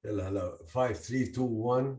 يلا هلا 5 3 2 1.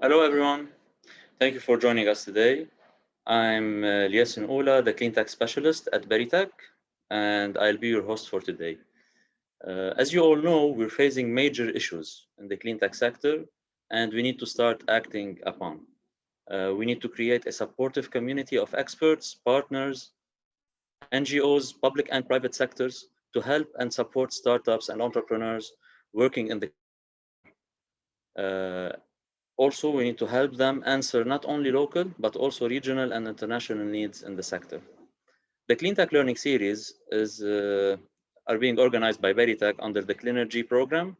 Hello, everyone. Thank you for joining us today. I'm Liasin Ola, the Cleantech specialist at Veritech, and I'll be your host for today. As you all know, we're facing major issues in the cleantech sector, and we need to start acting upon. We need to create a supportive community of experts, partners, NGOs, public and private sectors to help and support startups and entrepreneurs working in the cleantech sector. Uh, Also, we need to help them answer not only local, but also regional and international needs in the sector. The Cleantech Learning Series are being organized by Veritech under the Cleanergy program,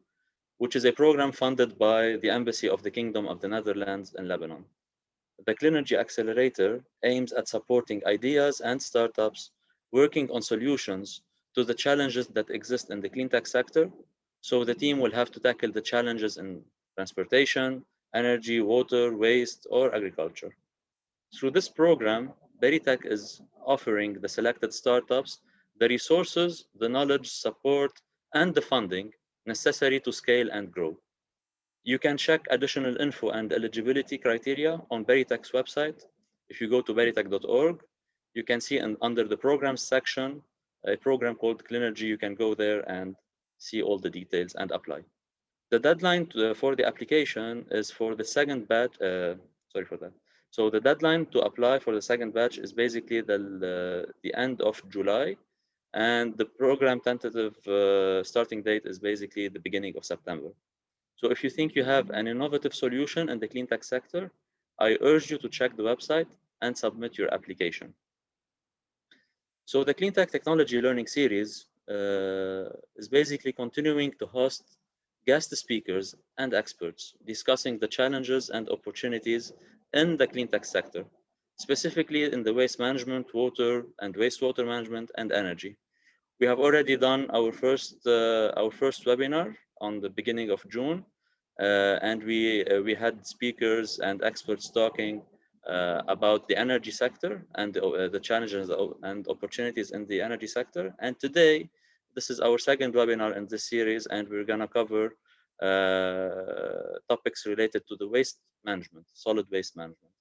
which is a program funded by the Embassy of the Kingdom of the Netherlands in Lebanon. The Cleanergy Accelerator aims at supporting ideas and startups working on solutions to the challenges that exist in the cleantech sector. So the team will have to tackle the challenges in transportation, energy, water, waste, or agriculture. Through this program, Beritech is offering the selected startups the resources, the knowledge, support, and the funding necessary to scale and grow. You can check additional info and eligibility criteria on Beritech's website. If you go to beritech.org, you can see under the programs section a program called Cleanergy. You can go there and see all the details and apply. The deadline for the application is for the second batch. Sorry for that. So the deadline to apply for the second batch is basically the end of July, and the program tentative starting date is basically the beginning of September. So if you think you have an innovative solution in the clean tech sector, I urge you to check the website and submit your application. So the Clean Tech Technology Learning Series is basically continuing to host guest speakers and experts discussing the challenges and opportunities in the clean tech sector, specifically in the waste management, water and wastewater management, and energy. We have already done our first webinar on the beginning of June, and we had speakers and experts talking about the energy sector and the challenges and opportunities in the energy sector. And today, this is our second webinar in this series, and we're going to cover topics related to the waste management, solid waste management.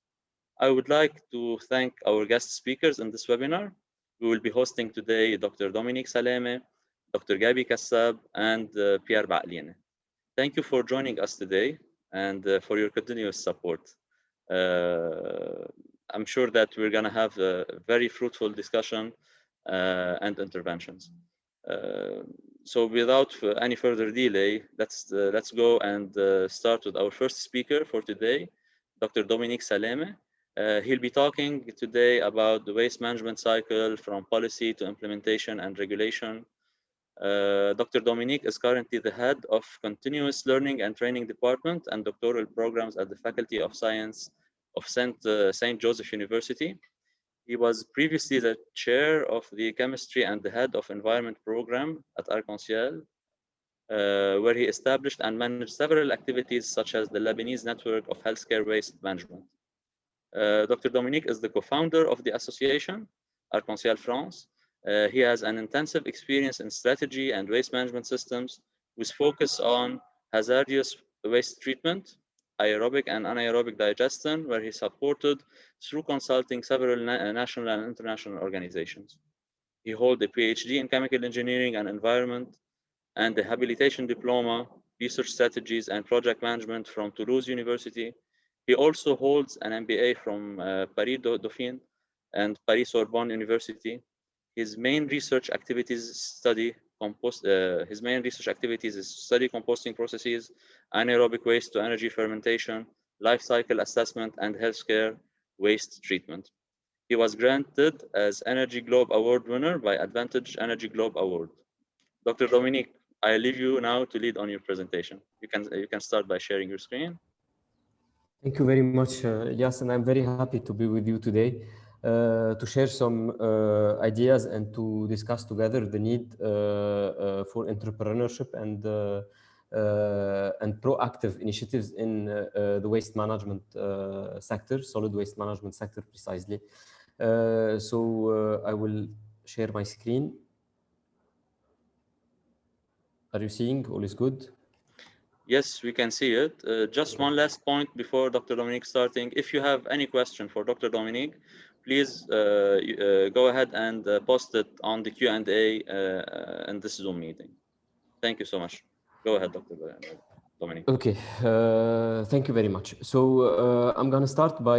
I would like to thank our guest speakers in this webinar. We will be hosting today Dr. Dominique Saleme, Dr. Gabi Kassab, and Pierre Baqline. Thank you for joining us today and for your continuous support. I'm sure that we're going to have a very fruitful discussion and interventions. So without any further delay, let's go and start with our first speaker for today, Dr. Dominique Saleme. He'll be talking today about the waste management cycle from policy to implementation and regulation. Dr. Dominique is currently the head of Continuous Learning and Training Department and doctoral programs at the Faculty of Science of St. Joseph University. He was previously the chair of the chemistry and the head of environment program at Arc-en-Ciel, where he established and managed several activities such as the Lebanese network of healthcare waste management. Dr. Dominique is the co-founder of the association, Arc-en-Ciel France. He has an intensive experience in strategy and waste management systems with focus on hazardous waste treatment, aerobic and anaerobic digestion, where he supported through consulting several national and international organizations. He holds a PhD in chemical engineering and environment and a habilitation diploma, research strategies and project management from Toulouse University. He also holds an MBA from Paris Dauphine and Paris Sorbonne University. His main research activities is study composting processes, anaerobic waste to energy fermentation, life cycle assessment, and healthcare waste treatment. He was granted as Energy Globe Award winner by Advantage Energy Globe Award. Dr. Dominique, I leave you now to lead on your presentation. You can start by sharing your screen. Thank you very much, Elias, and I'm very happy to be with you today to share some ideas and to discuss together the need for entrepreneurship and proactive initiatives in the waste management sector, solid waste management sector precisely. So I will share my screen. Are you seeing? All is good? Yes, we can see it. Just one last point before Dr. Dominique starting. If you have any question for Dr. Dominique, please go ahead and post it on the Q&A in this Zoom meeting. Thank you so much. Go ahead, Dr. Dominique. Okay, thank you very much. So I'm going to start by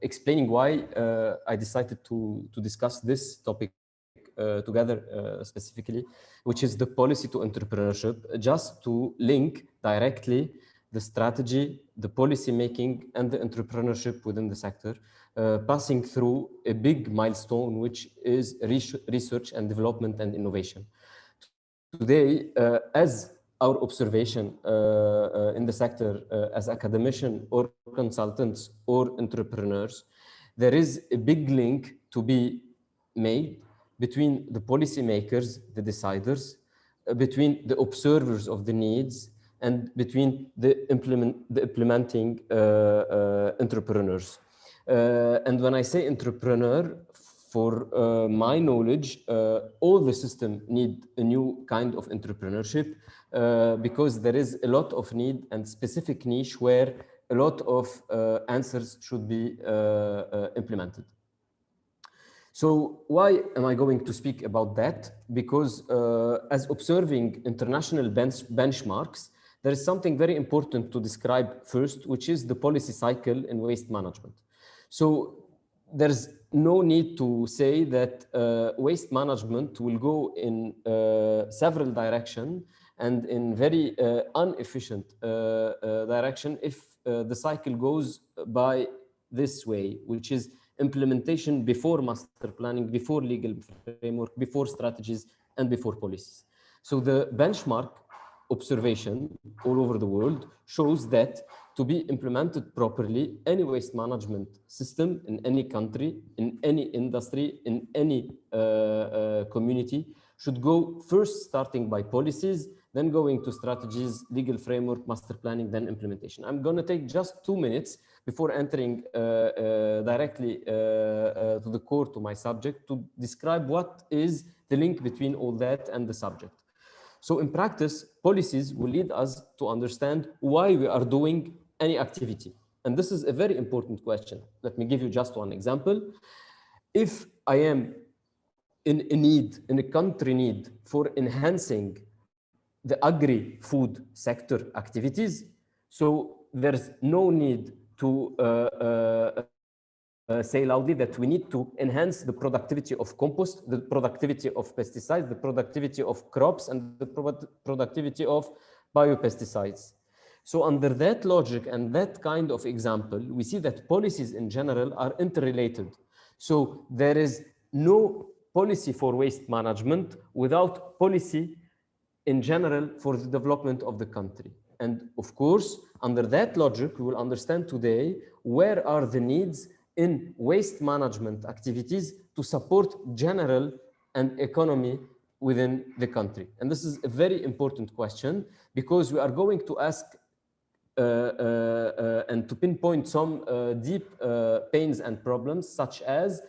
explaining why I decided to discuss this topic together specifically, which is the policy to entrepreneurship, just to link directly the strategy, the policy making, and the entrepreneurship within the sector, passing through a big milestone, which is research and development and innovation. Today, as our observation in the sector as academicians or consultants or entrepreneurs, there is a big link to be made between the policymakers, the deciders, between the observers of the needs, and between the implementing entrepreneurs. And when I say entrepreneur, for my knowledge, all the system need a new kind of entrepreneurship because there is a lot of need and specific niche where a lot of answers should be implemented. So why am I going to speak about that? Because as observing international benchmarks, there is something very important to describe first, which is the policy cycle in waste management. So there's no need to say that waste management will go in several directions and in very inefficient direction if the cycle goes by this way, which is implementation before master planning, before legal framework, before strategies, and before policies. So the benchmark observation all over the world shows that to be implemented properly, any waste management system in any country, in any industry, in any community should go first starting by policies, then going to strategies, legal framework, master planning, then implementation. I'm going to take just 2 minutes before entering directly to the core to my subject to describe what is the link between all that and the subject. So in practice, policies will lead us to understand why we are doing any activity. And this is a very important question. Let me give you just one example. If I am in a need, in a country need for enhancing the agri-food sector activities, so there's no need to say loudly that we need to enhance the productivity of compost, the productivity of pesticides, the productivity of crops, and the productivity of biopesticides. So under that logic and that kind of example, we see that policies in general are interrelated. So there is no policy for waste management without policy in general for the development of the country. And of course, under that logic, we will understand today where are the needs in waste management activities to support general and economy within the country. And this is a very important question because we are going to ask and to pinpoint some deep pains and problems, such as,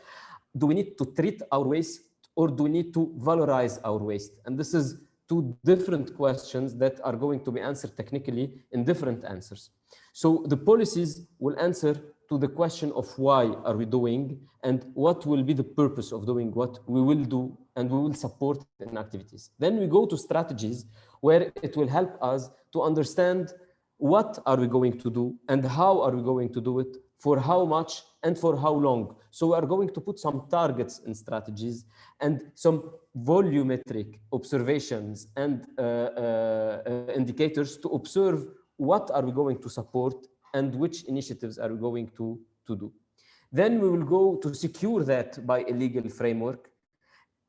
do we need to treat our waste or do we need to valorize our waste? And this is two different questions that are going to be answered technically in different answers. So the policies will answer to the question of why are we doing and what will be the purpose of doing what we will do and we will support in activities. Then we go to strategies where it will help us to understand what are we going to do and how are we going to do it, for how much and for how long. So we are going to put some targets in strategies and some volumetric observations and indicators to observe what are we going to support and which initiatives are we going to do. Then we will go to secure that by a legal framework.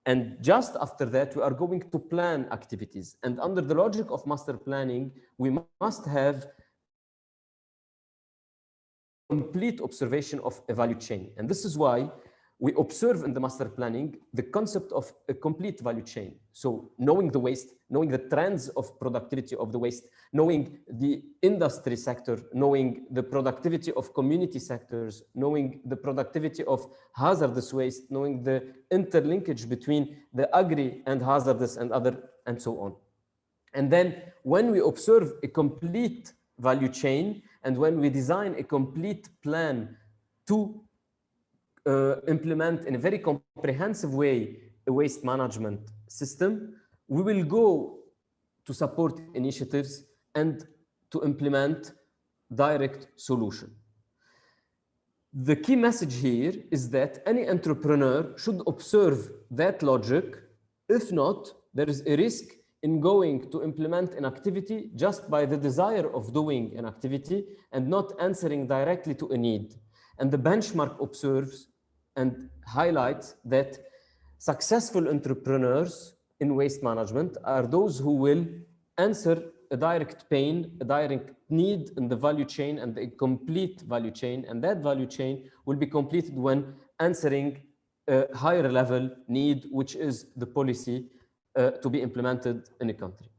And just after that, we are going to plan activities. And under the logic of master planning, we must have complete observation of a value chain. And this is why we observe in the master planning the concept of a complete value chain. So knowing the waste, knowing the trends of productivity of the waste, knowing the industry sector, knowing the productivity of community sectors, knowing the productivity of hazardous waste, knowing the interlinkage between the agri and hazardous and other, and so on. And then when we observe a complete value chain and when we design a complete plan to implement in a very comprehensive way a waste management system, we will go to support initiatives and to implement direct solution. The key message here is that any entrepreneur should observe that logic. If not, there is a risk in going to implement an activity just by the desire of doing an activity and not answering directly to a need. And the benchmark observes and highlights that successful entrepreneurs in waste management are those who will answer a direct pain, a direct need in the value chain and a complete value chain. And that value chain will be completed when answering a higher level need, which is the policy to be implemented in a country.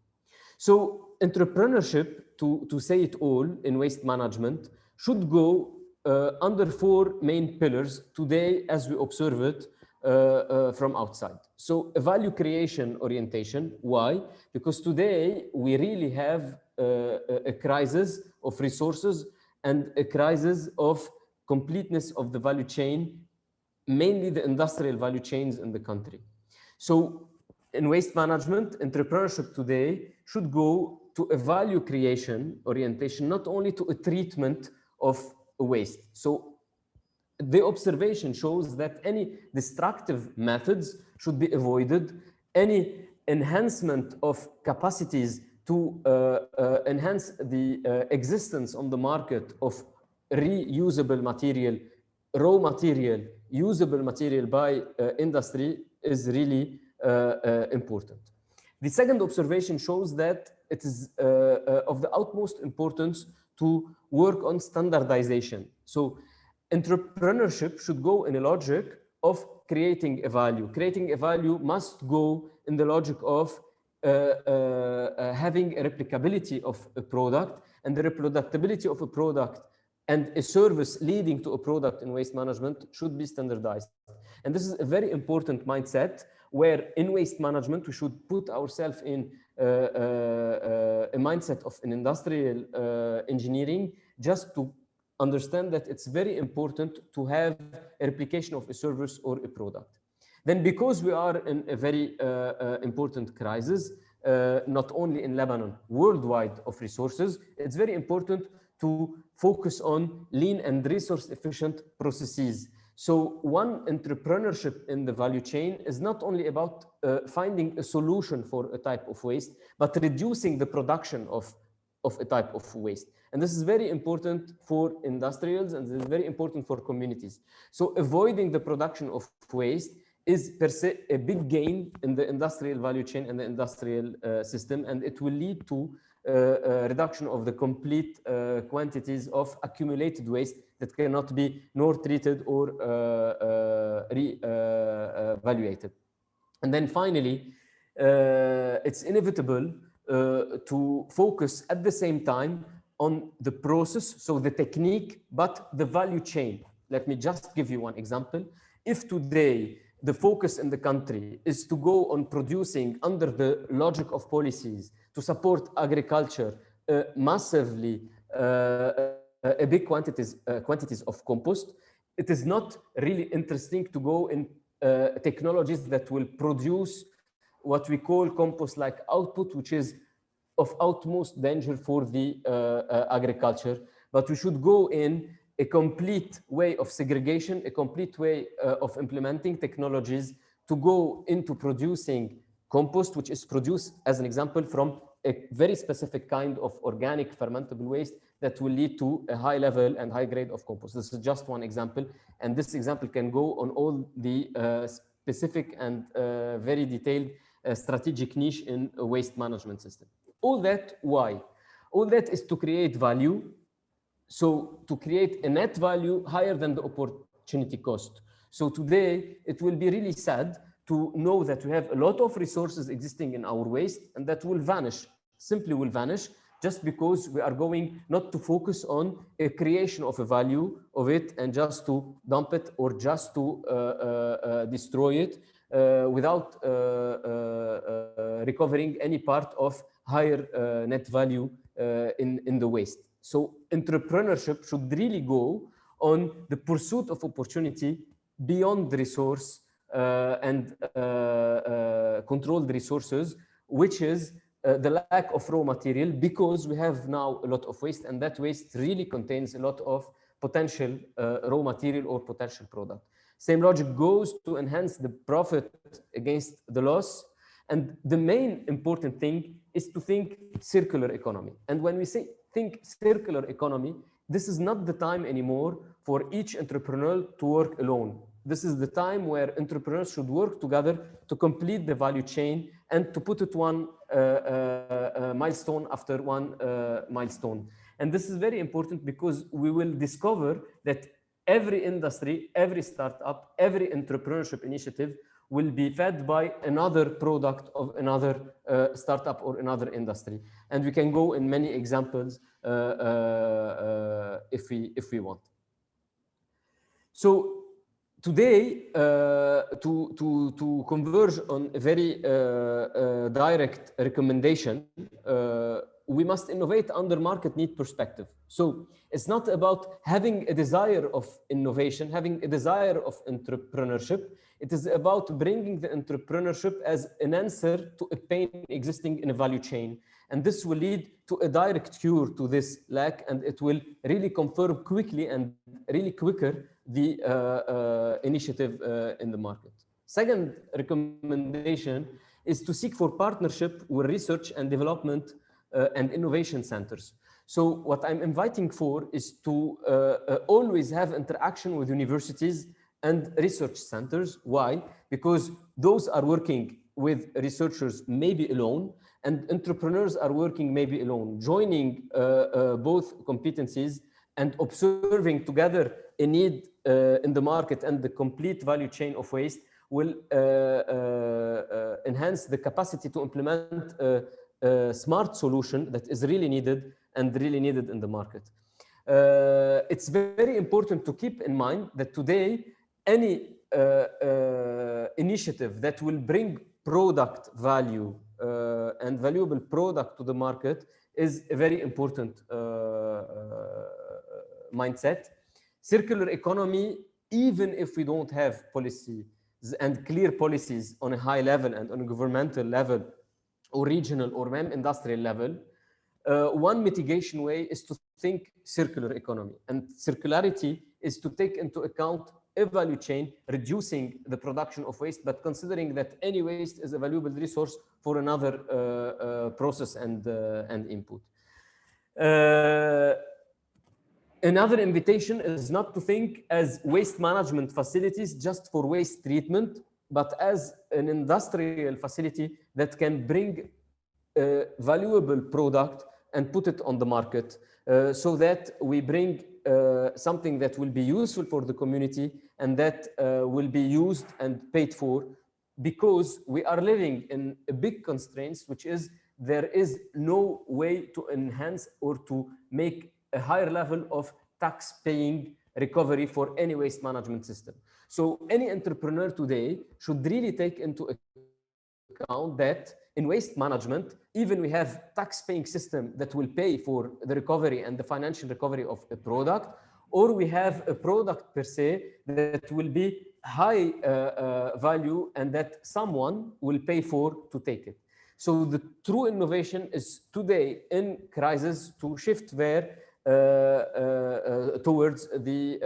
So entrepreneurship, to say it all in waste management, should go under four main pillars today as we observe it from outside. So a value creation orientation. Why? Because today we really have a crisis of resources and a crisis of completeness of the value chain, mainly the industrial value chains in the country. So in waste management, entrepreneurship today should go to a value creation orientation, not only to a treatment of waste. So the observation shows that any destructive methods should be avoided. Any enhancement of capacities to enhance the existence on the market of reusable material, raw material, usable material by industry is really important. The second observation shows that it is of the utmost importance to work on standardization. So entrepreneurship should go in a logic of creating a value. Creating a value must go in the logic of having a replicability of a product, and the reproducibility of a product and a service leading to a product in waste management should be standardized. And this is a very important mindset where in waste management, we should put ourselves in a mindset of an industrial engineering, just to understand that it's very important to have a replication of a service or a product. Then because we are in a very important crisis, not only in Lebanon, worldwide of resources, it's very important to focus on lean and resource efficient processes. So one entrepreneurship in the value chain is not only about finding a solution for a type of waste, but reducing the production of a type of waste. And this is very important for industrials, and this is very important for communities. So avoiding the production of waste is per se a big gain in the industrial value chain and the industrial system, and it will lead to a reduction of the complete quantities of accumulated waste that cannot be nor treated or re-evaluated. And then finally, it's inevitable to focus at the same time on the process, so the technique, but the value chain. Let me just give you one example. If today the focus in the country is to go on producing under the logic of policies to support agriculture massively a big quantities of compost, it is not really interesting to go in technologies that will produce what we call compost-like output, which is of utmost danger for the agriculture. But we should go in a complete way of segregation, a complete way of implementing technologies to go into producing compost, which is produced, as an example, from a very specific kind of organic fermentable waste that will lead to a high level and high grade of compost. This is just one example, and this example can go on all the specific and very detailed strategic niche in a waste management system. All that, why? All that is to create value. So to create a net value higher than the opportunity cost. So today, it will be really sad to know that we have a lot of resources existing in our waste, and that will vanish, simply will vanish, just because we are going not to focus on a creation of a value of it and just to dump it or just to destroy it without recovering any part of higher net value in the waste. So entrepreneurship should really go on the pursuit of opportunity beyond the resource and controlled resources, which is the lack of raw material, because we have now a lot of waste, and that waste really contains a lot of potential raw material or potential product. Same logic goes to enhance the profit against the loss. And the main important thing is to think circular economy. And when we say think circular economy, this is not the time anymore for each entrepreneur to work alone. This is the time where entrepreneurs should work together to complete the value chain and to put it one milestone after one milestone. And this is very important because we will discover that every industry, every startup, every entrepreneurship initiative will be fed by another product of another startup or another industry. And we can go in many examples if we want. So today, to converge on a very direct recommendation, we must innovate under market need perspective. So it's not about having a desire of innovation, having a desire of entrepreneurship. It is about bringing the entrepreneurship as an answer to a pain existing in a value chain. And this will lead to a direct cure to this lack, and it will really confirm quickly and really quicker the initiative in the market. Second recommendation is to seek for partnership with research and development and innovation centers. So what I'm inviting for is to always have interaction with universities and research centers. Why? Because those are working with researchers maybe alone, and entrepreneurs are working maybe alone. Joining both competencies and observing together a need in the market and the complete value chain of waste will enhance the capacity to implement a smart solution that is really needed and really needed in the market. It's very important to keep in mind that today, any initiative that will bring product value and valuable product to the market is a very important mindset. Circular economy, even if we don't have policies and clear policies on a high level and on a governmental level or regional or industrial level, one mitigation way is to think circular economy. And circularity is to take into account a value chain, reducing the production of waste, but considering that any waste is a valuable resource for another process and input. Another invitation is not to think as waste management facilities just for waste treatment, but as an industrial facility that can bring a valuable product and put it on the market, so that we bring something that will be useful for the community and that will be used and paid for, because we are living in a big constraints, which is there is no way to enhance or to make a higher level of tax-paying recovery for any waste management system. So any entrepreneur today should really take into account that in waste management, even we have tax-paying system that will pay for the recovery and the financial recovery of a product, or we have a product per se that will be high value and that someone will pay for to take it. So the true innovation is today in crisis to shift there towards the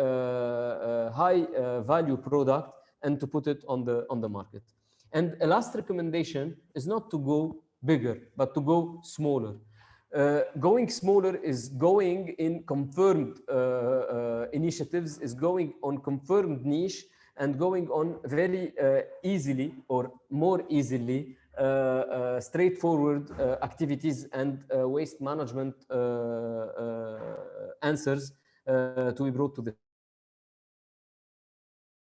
high value product and to put it on the market. And a last recommendation is not to go bigger, but to go smaller. Going smaller is going in confirmed initiatives, is going on confirmed niche, and going on very easily or more easily straightforward activities and waste management answers to be brought to the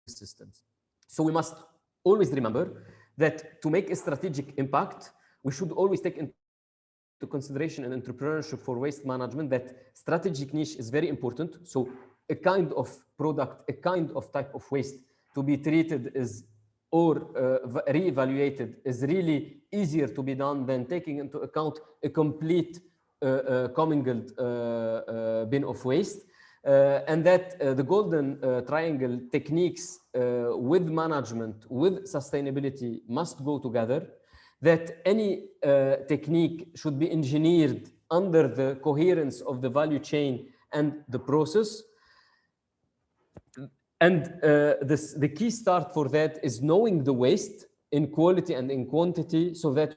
systems. So we must always remember that to make a strategic impact, we should always take into consideration in entrepreneurship for waste management that strategic niche is very important. So a kind of product, a kind of type of waste to be treated is or re-evaluated is really easier to be done than taking into account a complete commingled bin of waste. And that the golden triangle techniques with management, with sustainability must go together, that any technique should be engineered under the coherence of the value chain and the process. And the key start for that is knowing the waste in quality and in quantity so that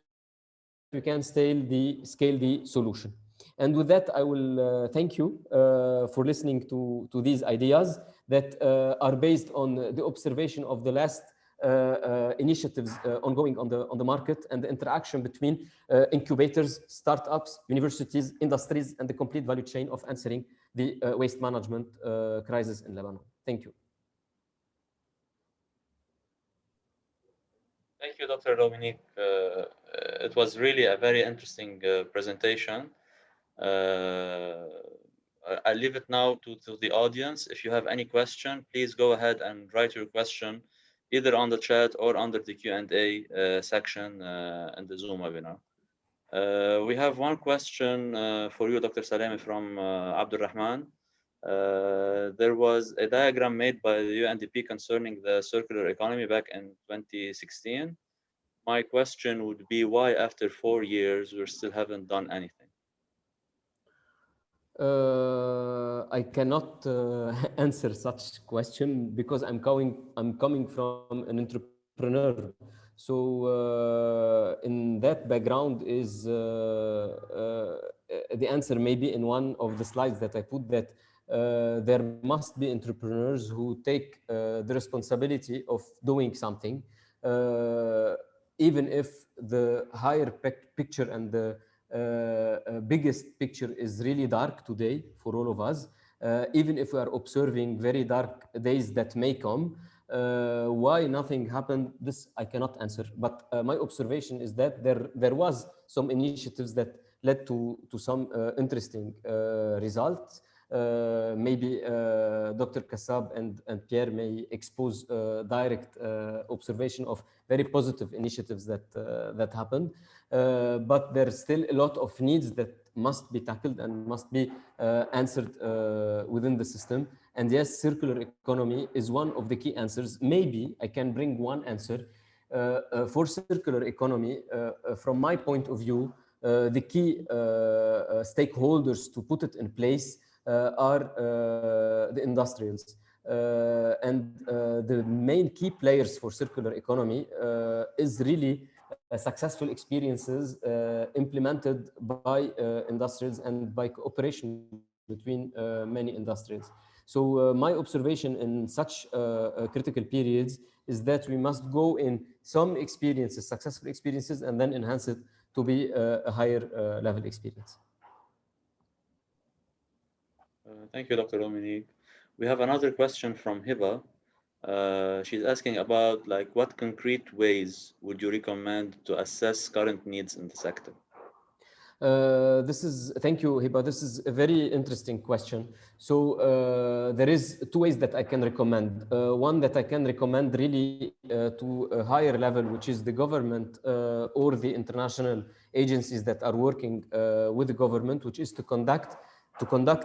we can scale the solution. And with that, I will thank you for listening to these ideas that are based on the observation of the last initiatives ongoing on the market and the interaction between incubators, startups, universities, industries, and the complete value chain of answering the waste management crisis in Lebanon. Thank you. Thank you, Dr. Dominique. It was really a very interesting presentation. I leave it now to the audience. If you have any question, please go ahead and write your question either on the chat or under the Q&A section in the Zoom webinar. We have one question for you, Dr. Salemi, from Abdulrahman. There was a diagram made by the UNDP concerning the circular economy back in 2016. My question would be why after 4 years we still haven't done anything? I cannot answer such question because I'm coming from an entrepreneur. So in that background is the answer maybe in one of the slides that I put that there must be entrepreneurs who take the responsibility of doing something, even if the higher picture and the biggest picture is really dark today for all of us. Even if we are observing very dark days that may come, why nothing happened, this I cannot answer. But my observation is that there was some initiatives that led to some interesting results. Maybe Dr. Kassab and Pierre may expose direct observation of very positive initiatives that happened. But there's still a lot of needs that must be tackled and must be answered within the system. And yes, circular economy is one of the key answers. Maybe I can bring one answer. For circular economy, from my point of view, the key stakeholders to put it in place are the industrials. And the main key players for circular economy is really successful experiences implemented by industrials and by cooperation between many industrials. So my observation in such critical periods is that we must go in some experiences, successful experiences, and then enhance it to be a higher level experience. Thank you, Dr. Dominique. We have another question from Hiba. She's asking about what concrete ways would you recommend to assess current needs in the sector? Thank you, Hiba. This is a very interesting question. So there is two ways that I can recommend. One that I can recommend really to a higher level, which is the government or the international agencies that are working with the government, which is to conduct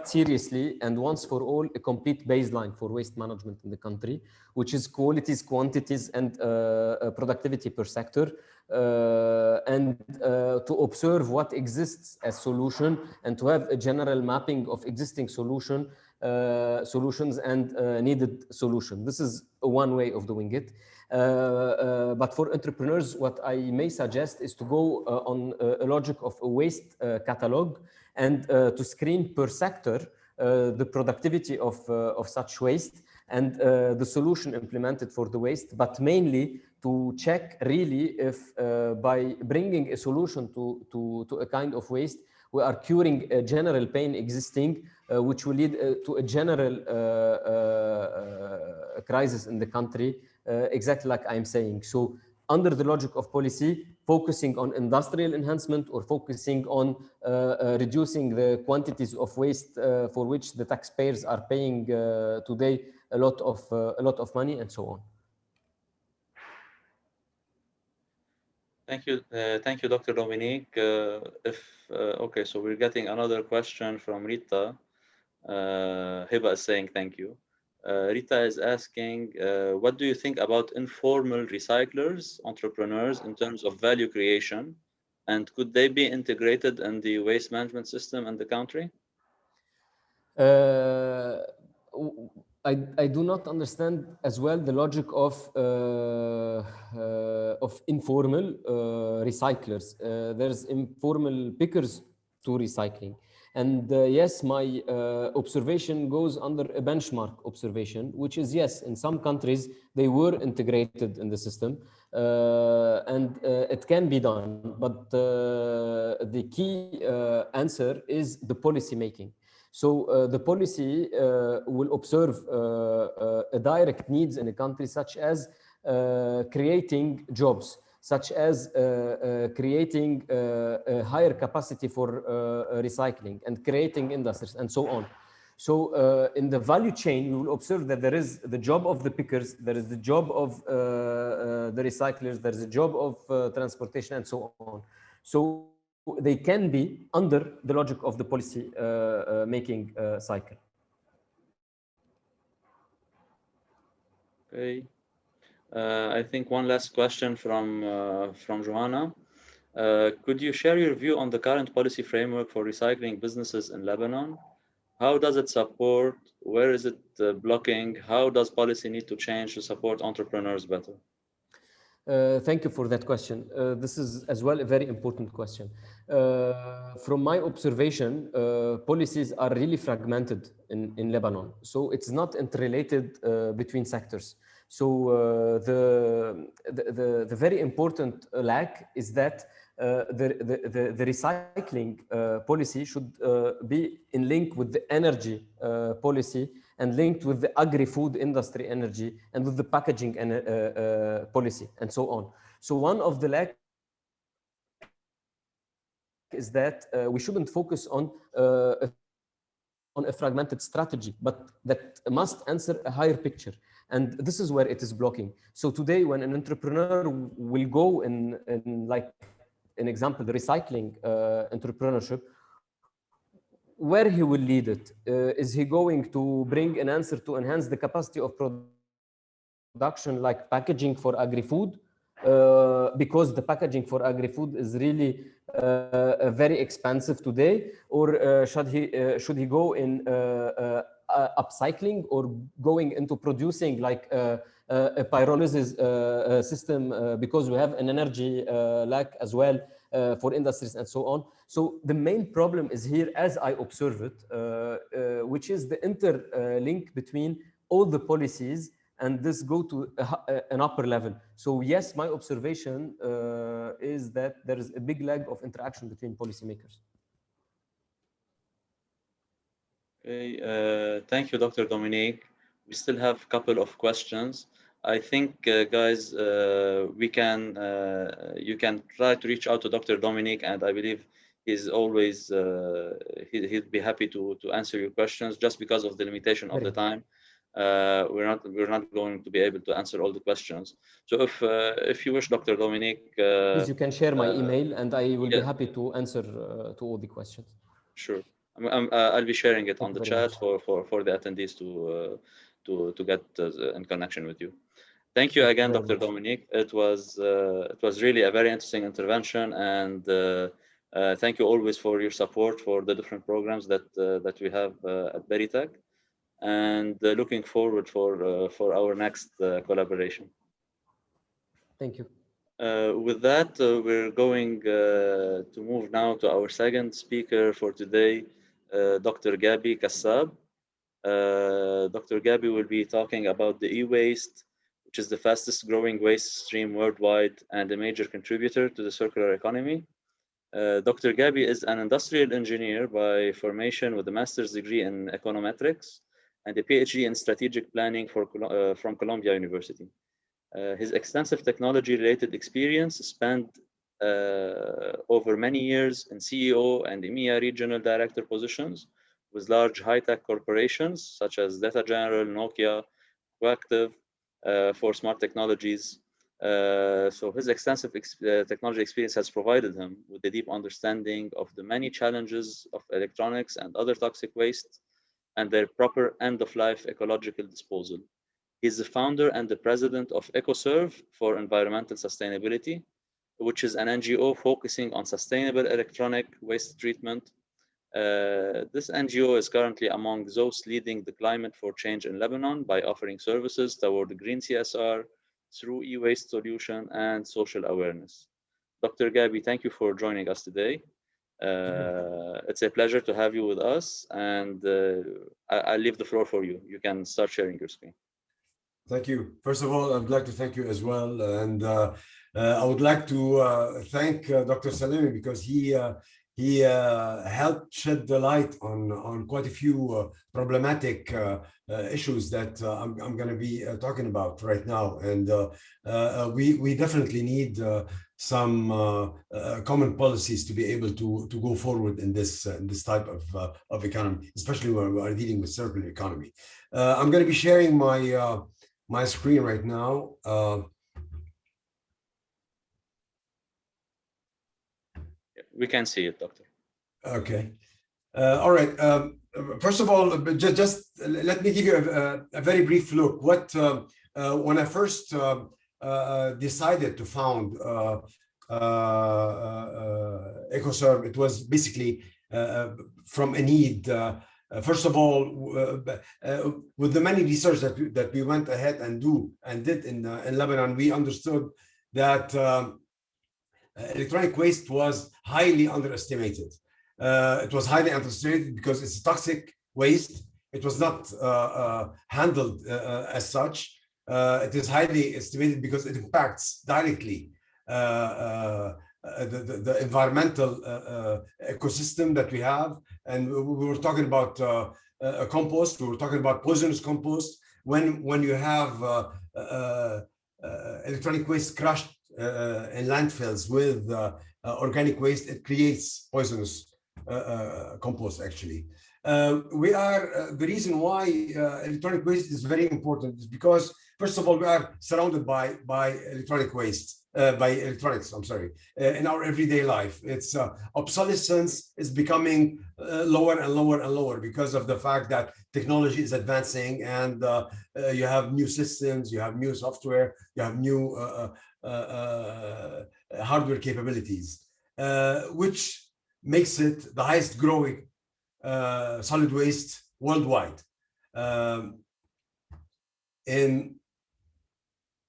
seriously and once for all a complete baseline for waste management in the country, which is qualities, quantities, and productivity per sector, and to observe what exists as solution and to have a general mapping of existing solutions and needed solution. This is one way of doing it. But for entrepreneurs, what I may suggest is to go on a logic of a waste catalog and to screen per sector the productivity of such waste and the solution implemented for the waste, but mainly to check really if by bringing a solution to a kind of waste, we are curing a general pain existing, which will lead to a general crisis in the country, exactly like I'm saying. So under the logic of policy, focusing on industrial enhancement or focusing on reducing the quantities of waste for which the taxpayers are paying today a lot of money and so on. Thank you, Dr. Dominique. Okay, so we're getting another question from Rita. Hiba is saying thank you. Rita is asking, what do you think about informal recyclers, entrepreneurs, in terms of value creation, and could they be integrated in the waste management system in the country? I do not understand as well the logic of informal recyclers. There's informal pickers to recycling. And yes, my observation goes under a benchmark observation, which is yes, in some countries, they were integrated in the system and it can be done. But the key answer is the policy making. So the policy will observe a direct needs in a country such as creating jobs, such as creating a higher capacity for recycling and creating industries and so on. So in the value chain, you will observe that there is the job of the pickers, there is the job of the recyclers, there is the job of transportation, and so on. So they can be under the logic of the policy making cycle. Okay. I think one last question from Johanna. Could you share your view on the current policy framework for recycling businesses in Lebanon? How does it support? Where is it blocking? How does policy need to change to support entrepreneurs better? Thank you for that question. This is as well a very important question. From my observation, policies are really fragmented in Lebanon. So it's not interrelated between sectors. So the very important lack is that the recycling policy should be in link with the energy policy and linked with the agri-food industry energy and with the packaging policy and so on. So one of the lack is that we shouldn't focus on a fragmented strategy, but that must answer a higher picture. And this is where it is blocking. So today, when an entrepreneur will go in like an example, the recycling entrepreneurship, where he will lead it? Is he going to bring an answer to enhance the capacity of production like packaging for agri-food? Because the packaging for agri-food is really very expensive today, or should he go in upcycling or going into producing like a pyrolysis system because we have an energy lack as well for industries and so on. So the main problem is here, as I observe it, which is the interlink between all the policies, and this go to an upper level. So yes, my observation is that there is a big lag of interaction between policymakers. Okay, thank you, Dr. Dominique. We still have a couple of questions. I think, guys, you can try to reach out to Dr. Dominique, and I believe he's always he'd be happy to answer your questions. Just because of the limitation of the time, we're not going to be able to answer all the questions. So if you wish, Dr. Dominique, please, you can share my email, and I will be happy to answer to all the questions. Sure. I'll be sharing it on the chat for the attendees to get in connection with you. Thank you again, Dr. Dominique. It was really a very interesting intervention, and thank you always for your support for the different programs that we have at Beritech, and looking forward for our next collaboration. Thank you. With that, we're going to move now to our second speaker for today, Dr. Gabi Kassab. Dr. Gabi will be talking about the e-waste, which is the fastest growing waste stream worldwide and a major contributor to the circular economy. Dr. Gabi is an industrial engineer by formation with a master's degree in econometrics and a PhD in strategic planning from Columbia University. His extensive technology-related experience spanned over many years in CEO and EMEA regional director positions with large high-tech corporations such as Data General, Nokia, Coactive for smart technologies. So his extensive technology experience has provided him with a deep understanding of the many challenges of electronics and other toxic waste and their proper end-of-life ecological disposal. He's the founder and the president of EcoServe for Environmental Sustainability, which is an NGO focusing on sustainable electronic waste treatment. This NGO is currently among those leading the climate for change in Lebanon by offering services toward green CSR through e-waste solution and social awareness. Dr. Gabi, thank you for joining us today. It's a pleasure to have you with us, and I'll leave the floor for you. You can start sharing your screen. Thank you. First of all, I'd like to thank you as well. And I would like to thank Dr. Salemi because he he helped shed the light on quite a few problematic issues that I'm going to be talking about right now. And we definitely need some common policies to be able to go forward in this type of economy, especially when we are dealing with circular economy. I'm going to be sharing my my screen right now. We can see it, Doctor. Okay. All right. First of all, just let me give you a very brief look. What when I first decided to found EcoServe, it was basically from a need. First of all, with the many research that we went ahead and did in Lebanon, we understood that electronic waste was highly underestimated. It was highly underestimated because it's a toxic waste. It was not handled as such. It is highly estimated because it impacts directly the environmental ecosystem that we have. And we were talking about a compost. We were talking about poisonous compost. When you have electronic waste crushed in landfills with organic waste, it creates poisonous compost actually. The reason why electronic waste is very important is because, first of all, we are surrounded by electronic waste, by electronics, I'm sorry, in our everyday life. Its obsolescence is becoming lower and lower and lower because of the fact that technology is advancing, and you have new systems, you have new software, you have new hardware capabilities, which makes it the highest growing solid waste worldwide.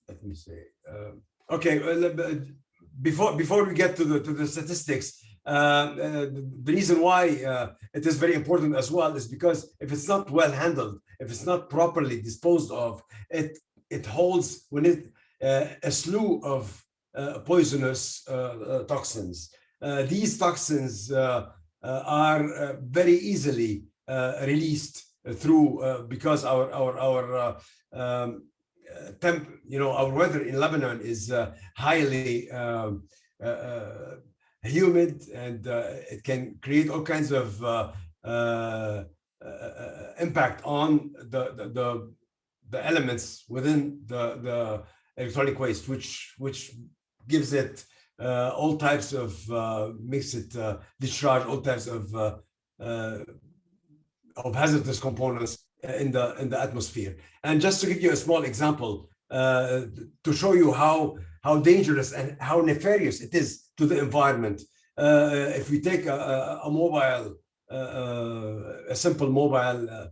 Let me say, okay, before we get to the statistics, the reason why it is very important as well is because if it's not well handled, if it's not properly disposed of, it holds a slew of poisonous toxins. These toxins are very easily released through because our our weather in Lebanon is highly humid, and it can create all kinds of impact on the elements within the electronic waste, which gives it all types of makes it discharge all types of hazardous components in the atmosphere. And just to give you a small example to show you how dangerous and how nefarious it is to the environment, if we take a simple mobile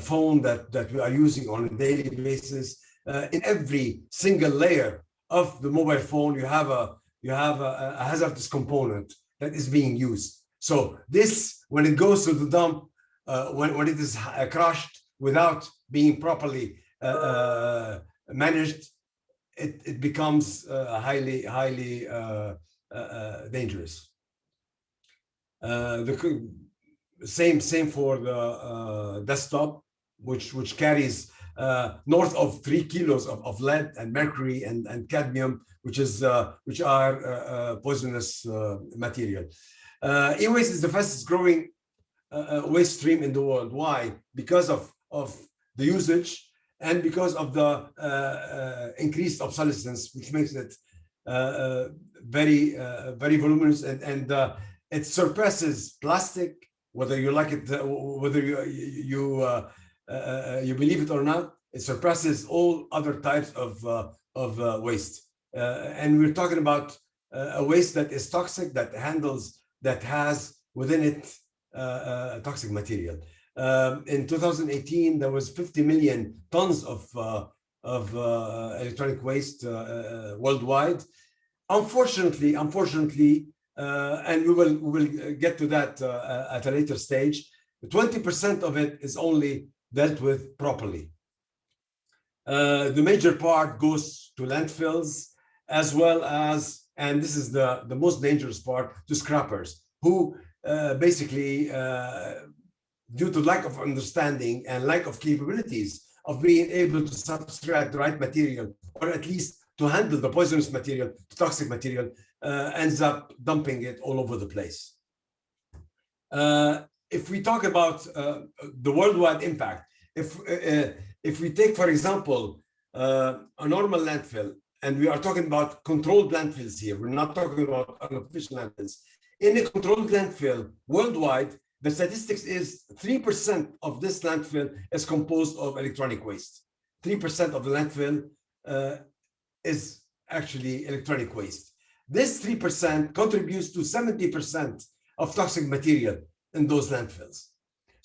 phone that we are using on a daily basis, in every single layer of the mobile phone you have a hazardous component that is being used. So this, when it goes to the dump, when it is crushed without being properly managed, it becomes highly dangerous. The same for the desktop, which carries north of 3 kilos of lead and mercury and cadmium, which are poisonous material. E-waste is the fastest growing waste stream in the world. Why? Because of the usage and because of the increased obsolescence, which makes it very voluminous, and it surpasses plastic, whether you like it, whether you believe it or not. It surpasses all other types of waste, and we're talking about a waste that is toxic, that has within it toxic material. In 2018, there was 50 million tons of electronic waste worldwide. Unfortunately, and we will get to that at a later stage, 20% of it is only dealt with properly. The major part goes to landfills, as well as, and this is the most dangerous part, to scrappers, who basically, due to lack of understanding and lack of capabilities of being able to subtract the right material, or at least to handle the poisonous material, the toxic material, ends up dumping it all over the place. If we talk about the worldwide impact, if we take, for example, a normal landfill, and we are talking about controlled landfills here, we're not talking about unofficial landfills. In a controlled landfill worldwide, the statistics is 3% of this landfill is composed of electronic waste. 3% of the landfill is actually electronic waste. This 3% contributes to 70% of toxic material in those landfills.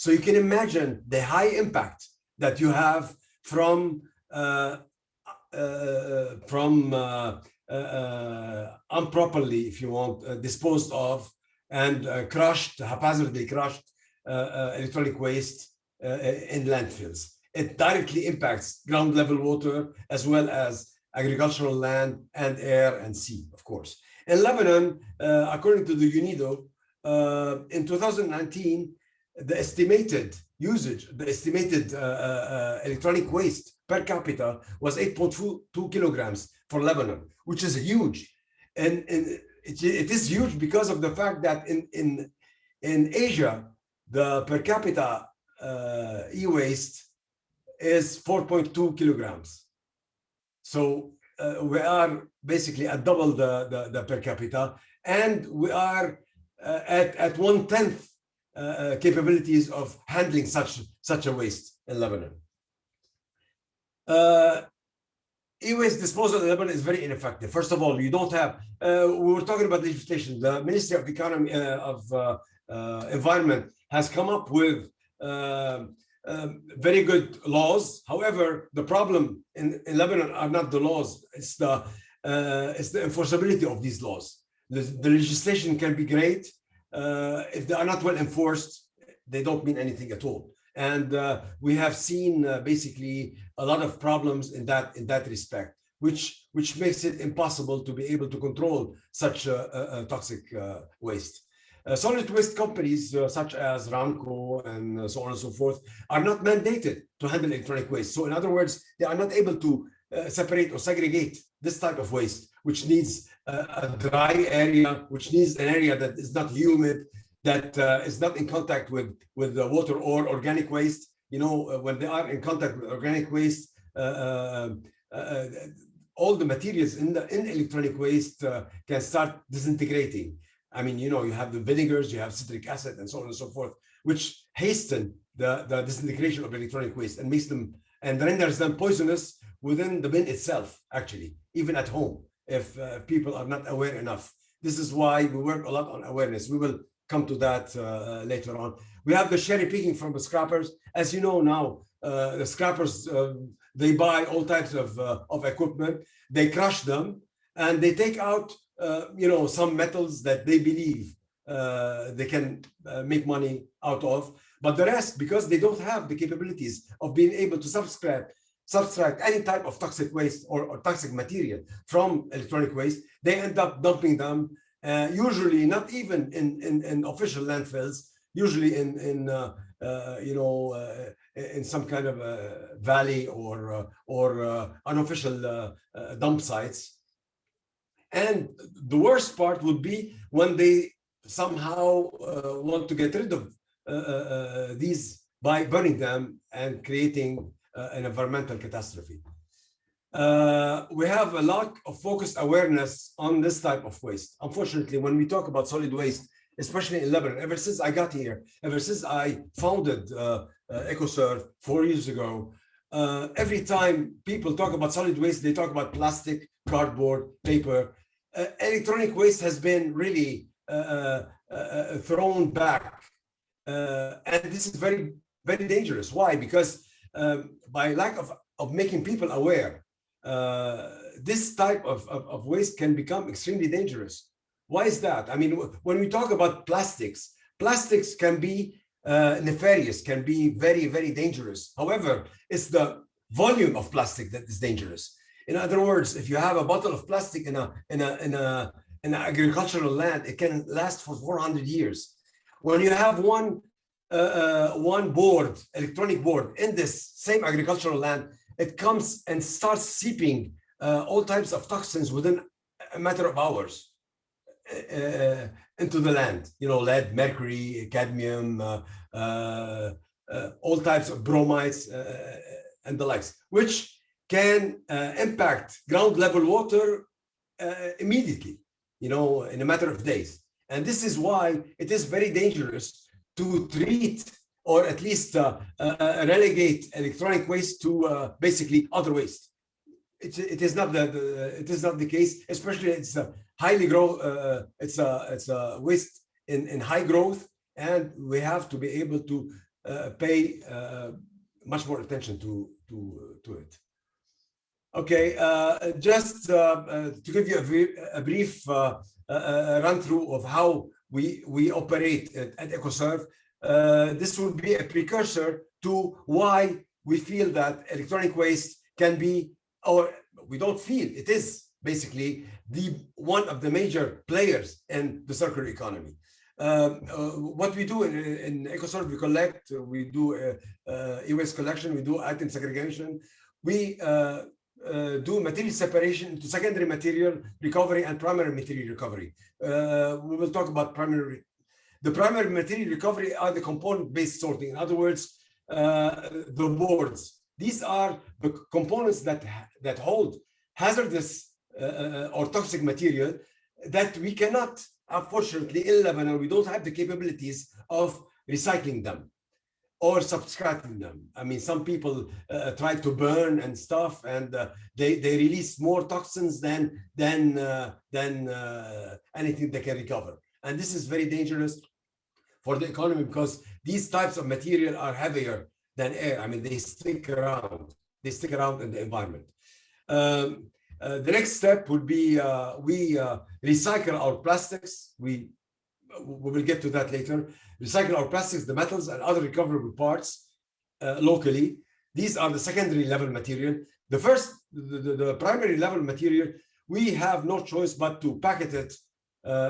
So you can imagine the high impact that you have from improperly, if you want, disposed of and crushed, haphazardly crushed electronic waste in landfills. It directly impacts ground level water as well as agricultural land and air and sea, of course. In Lebanon, according to the UNIDO, in 2019, the estimated usage, the estimated electronic waste per capita was 8.2 kilograms for Lebanon, which is huge. And it is huge because of the fact that in Asia, the per capita e-waste is 4.2 kilograms. So we are basically at double the per capita, and we are at 1/10 capabilities of handling such a waste in Lebanon. E-waste disposal in Lebanon is very ineffective. First of all, you don't have, we were talking about legislation. The Ministry of Economy of Environment has come up with very good laws. However, the problem in Lebanon are not the laws, it's the enforceability of these laws. The legislation can be great. If they are not well enforced, they don't mean anything at all. And we have seen basically a lot of problems in that respect, which makes it impossible to be able to control such toxic waste. Solid waste companies such as Ramco and so on and so forth are not mandated to handle electronic waste. So in other words, they are not able to separate or segregate this type of waste, which needs a dry area, which needs an area that is not humid, that is not in contact with the water or organic waste. You know, when they are in contact with organic waste, all the materials in electronic waste can start disintegrating. I mean, you know, you have the vinegars, you have citric acid, and so on and so forth, which hasten the disintegration of electronic waste and makes them and renders them poisonous within the bin itself, actually, even at home, if people are not aware enough. This is why we work a lot on awareness. We will come to that later on. We have the cherry picking from the scrappers. As you know now, the scrappers, they buy all types of equipment, they crush them, and they take out you know, some metals that they believe they can make money out of. But the rest, because they don't have the capabilities of being able to subtract any type of toxic waste or toxic material from electronic waste, they end up dumping them, usually not even in official landfills, usually in you know, in some kind of a valley or unofficial dump sites. And the worst part would be when they somehow want to get rid of these by burning them and creating an environmental catastrophe. We have a lack of focused awareness on this type of waste. Unfortunately, when we talk about solid waste, especially in Lebanon, ever since I got here, ever since I founded EcoServe 4 years ago, every time people talk about solid waste, they talk about plastic, cardboard, paper. Electronic waste has been really thrown back. And this is very, very dangerous. Why? Because by lack of making people aware, this type of waste can become extremely dangerous. Why is that? I mean, when we talk about plastics can be nefarious, can be very, very dangerous. However, it's the volume of plastic that is dangerous. In other words, if you have a bottle of plastic in in agricultural land, it can last for 400 years. When you have one board, electronic board, in this same agricultural land, it comes and starts seeping all types of toxins within a matter of hours into the land. You know, lead, mercury, cadmium, all types of bromides and the likes, which can impact ground level water immediately, you know, in a matter of days. And this is why it is very dangerous to treat or at least relegate electronic waste to basically other waste. It is not the case, especially it's a highly grow. It's a waste in high growth, and we have to be able to pay much more attention to it. Okay, just to give you a brief run through of how we operate at EcoServe. This will be a precursor to why we feel that electronic waste can be, or we don't feel, it is basically one of the major players in the circular economy. What we do in EcoServe, we collect, we do e-waste collection, we do item segregation, we do material separation into secondary material recovery and primary material recovery. We will talk about the primary material recovery are the component-based sorting. In other words, the boards. These are the components that hold hazardous or toxic material that we cannot, unfortunately, in Lebanon, we don't have the capabilities of recycling them or subtracting them. I mean, some people try to burn and stuff, and they release more toxins than anything they can recover. And this is very dangerous for the economy because these types of material are heavier than air. I mean, they stick around. They stick around in the environment. The next step would be we recycle our plastics. We will get to that later. Recycle our plastics, the metals, and other recoverable parts locally. These are the secondary level material. The primary level material, we have no choice but to packet it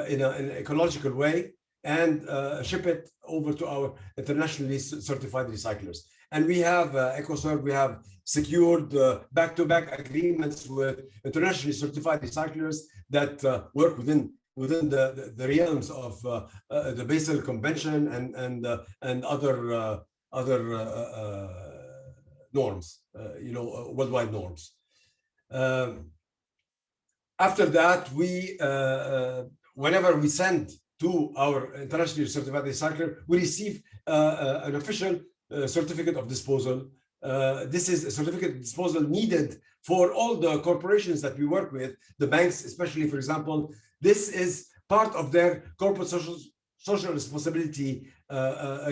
in an ecological way and ship it over to our internationally certified recyclers. And we have EcoServe, we have secured back-to-back agreements with internationally certified recyclers that work within the realms of the Basel Convention and other norms, you know, worldwide norms. After that, we whenever we send to our internationally certified recycler, we receive an official certificate of disposal. This is a certificate of disposal needed for all the corporations that we work with, the banks, especially, for example. This is part of their corporate social responsibility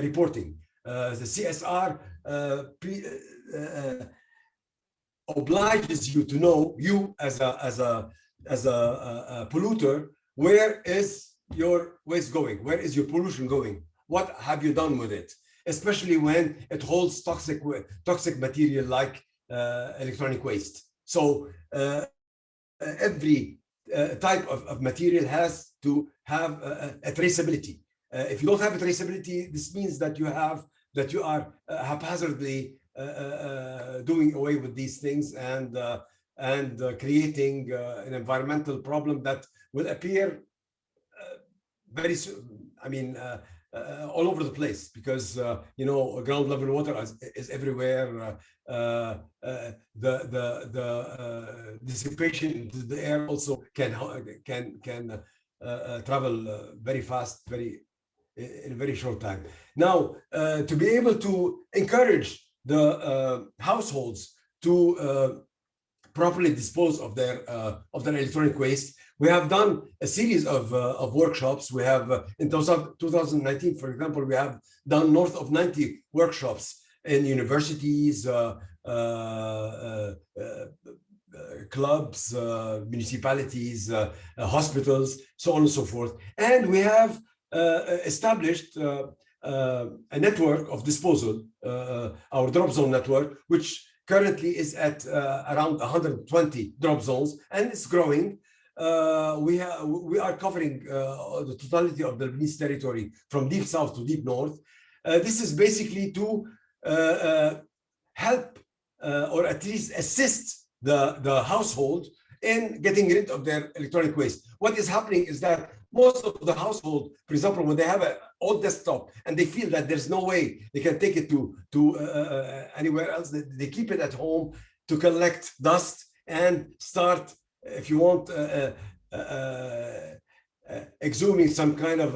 reporting. The CSR obliges you to know, you as a polluter, where is your waste going? Where is your pollution going? What have you done with it? Especially when it holds toxic material like electronic waste. So every type of material has to have a traceability. If you don't have a traceability, this means that you are haphazardly doing away with these things and creating an environmental problem that will appear very soon. I mean, all over the place, because you know, ground level water is everywhere. The dissipation into the air also can travel very fast, in a very short time. Now, to be able to encourage the households to properly dispose of their electronic waste, we have done a series of workshops. We have in 2019, for example, we have done north of 90 workshops in universities, clubs, municipalities, hospitals, so on and so forth. And we have established a network of disposal, our drop zone network, which currently is at around 120 drop zones, and it's growing. we are covering the totality of the Lebanese territory from deep south to deep north. This is basically to help or at least assist the household in getting rid of their electronic waste. What is happening is that most of the household, for example, when they have an old desktop and they feel that there's no way they can take it to anywhere else, they keep it at home to collect dust and start, if you want, exhuming some kind of,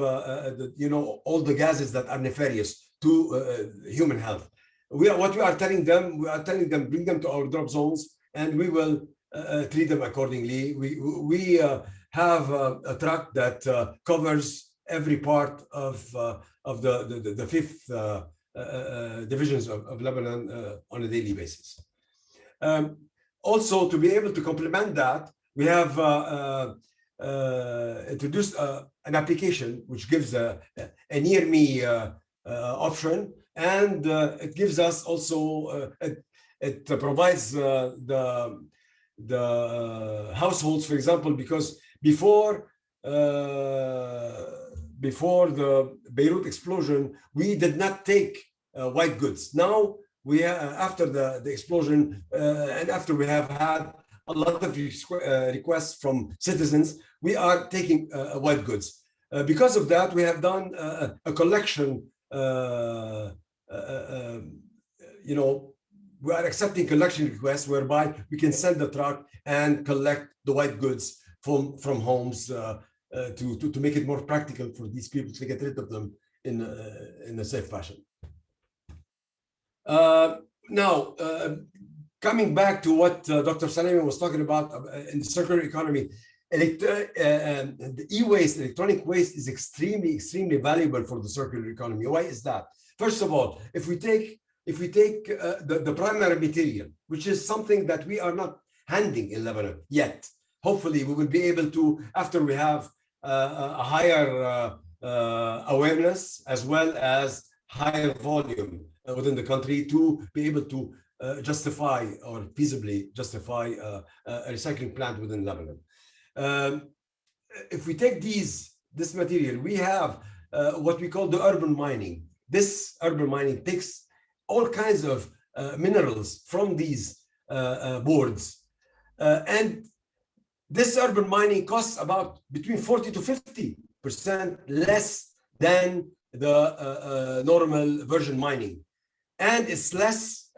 all the gases that are nefarious to human health. What we are telling them, bring them to our drop zones, and we will treat them accordingly. We have a truck that covers every part of the fifth divisions of Lebanon on a daily basis. Also, to be able to complement that, we have introduced an application which gives a near me option, and it gives us also it provides the households, for example, because before the Beirut explosion, we did not take white goods. Now we after the explosion and after we have had a lot of requests from citizens, we are taking white goods. Because of that, we have done a collection. We are accepting collection requests whereby we can send the truck and collect the white goods from homes to make it more practical for these people to get rid of them in a safe fashion. Now, coming back to what Dr. Salemi was talking about in the circular economy, the e-waste, electronic waste is extremely, extremely valuable for the circular economy. Why is that? First of all, if we take the primary material, which is something that we are not handling in Lebanon yet, hopefully we will be able to, after we have a higher awareness as well as higher volume within the country, to be able to justify or feasibly justify a recycling plant within Lebanon. If we take this material, we have what we call the urban mining. This urban mining takes all kinds of minerals from these boards, and this urban mining costs about between 40 to 50% less than the normal virgin mining, and it's less.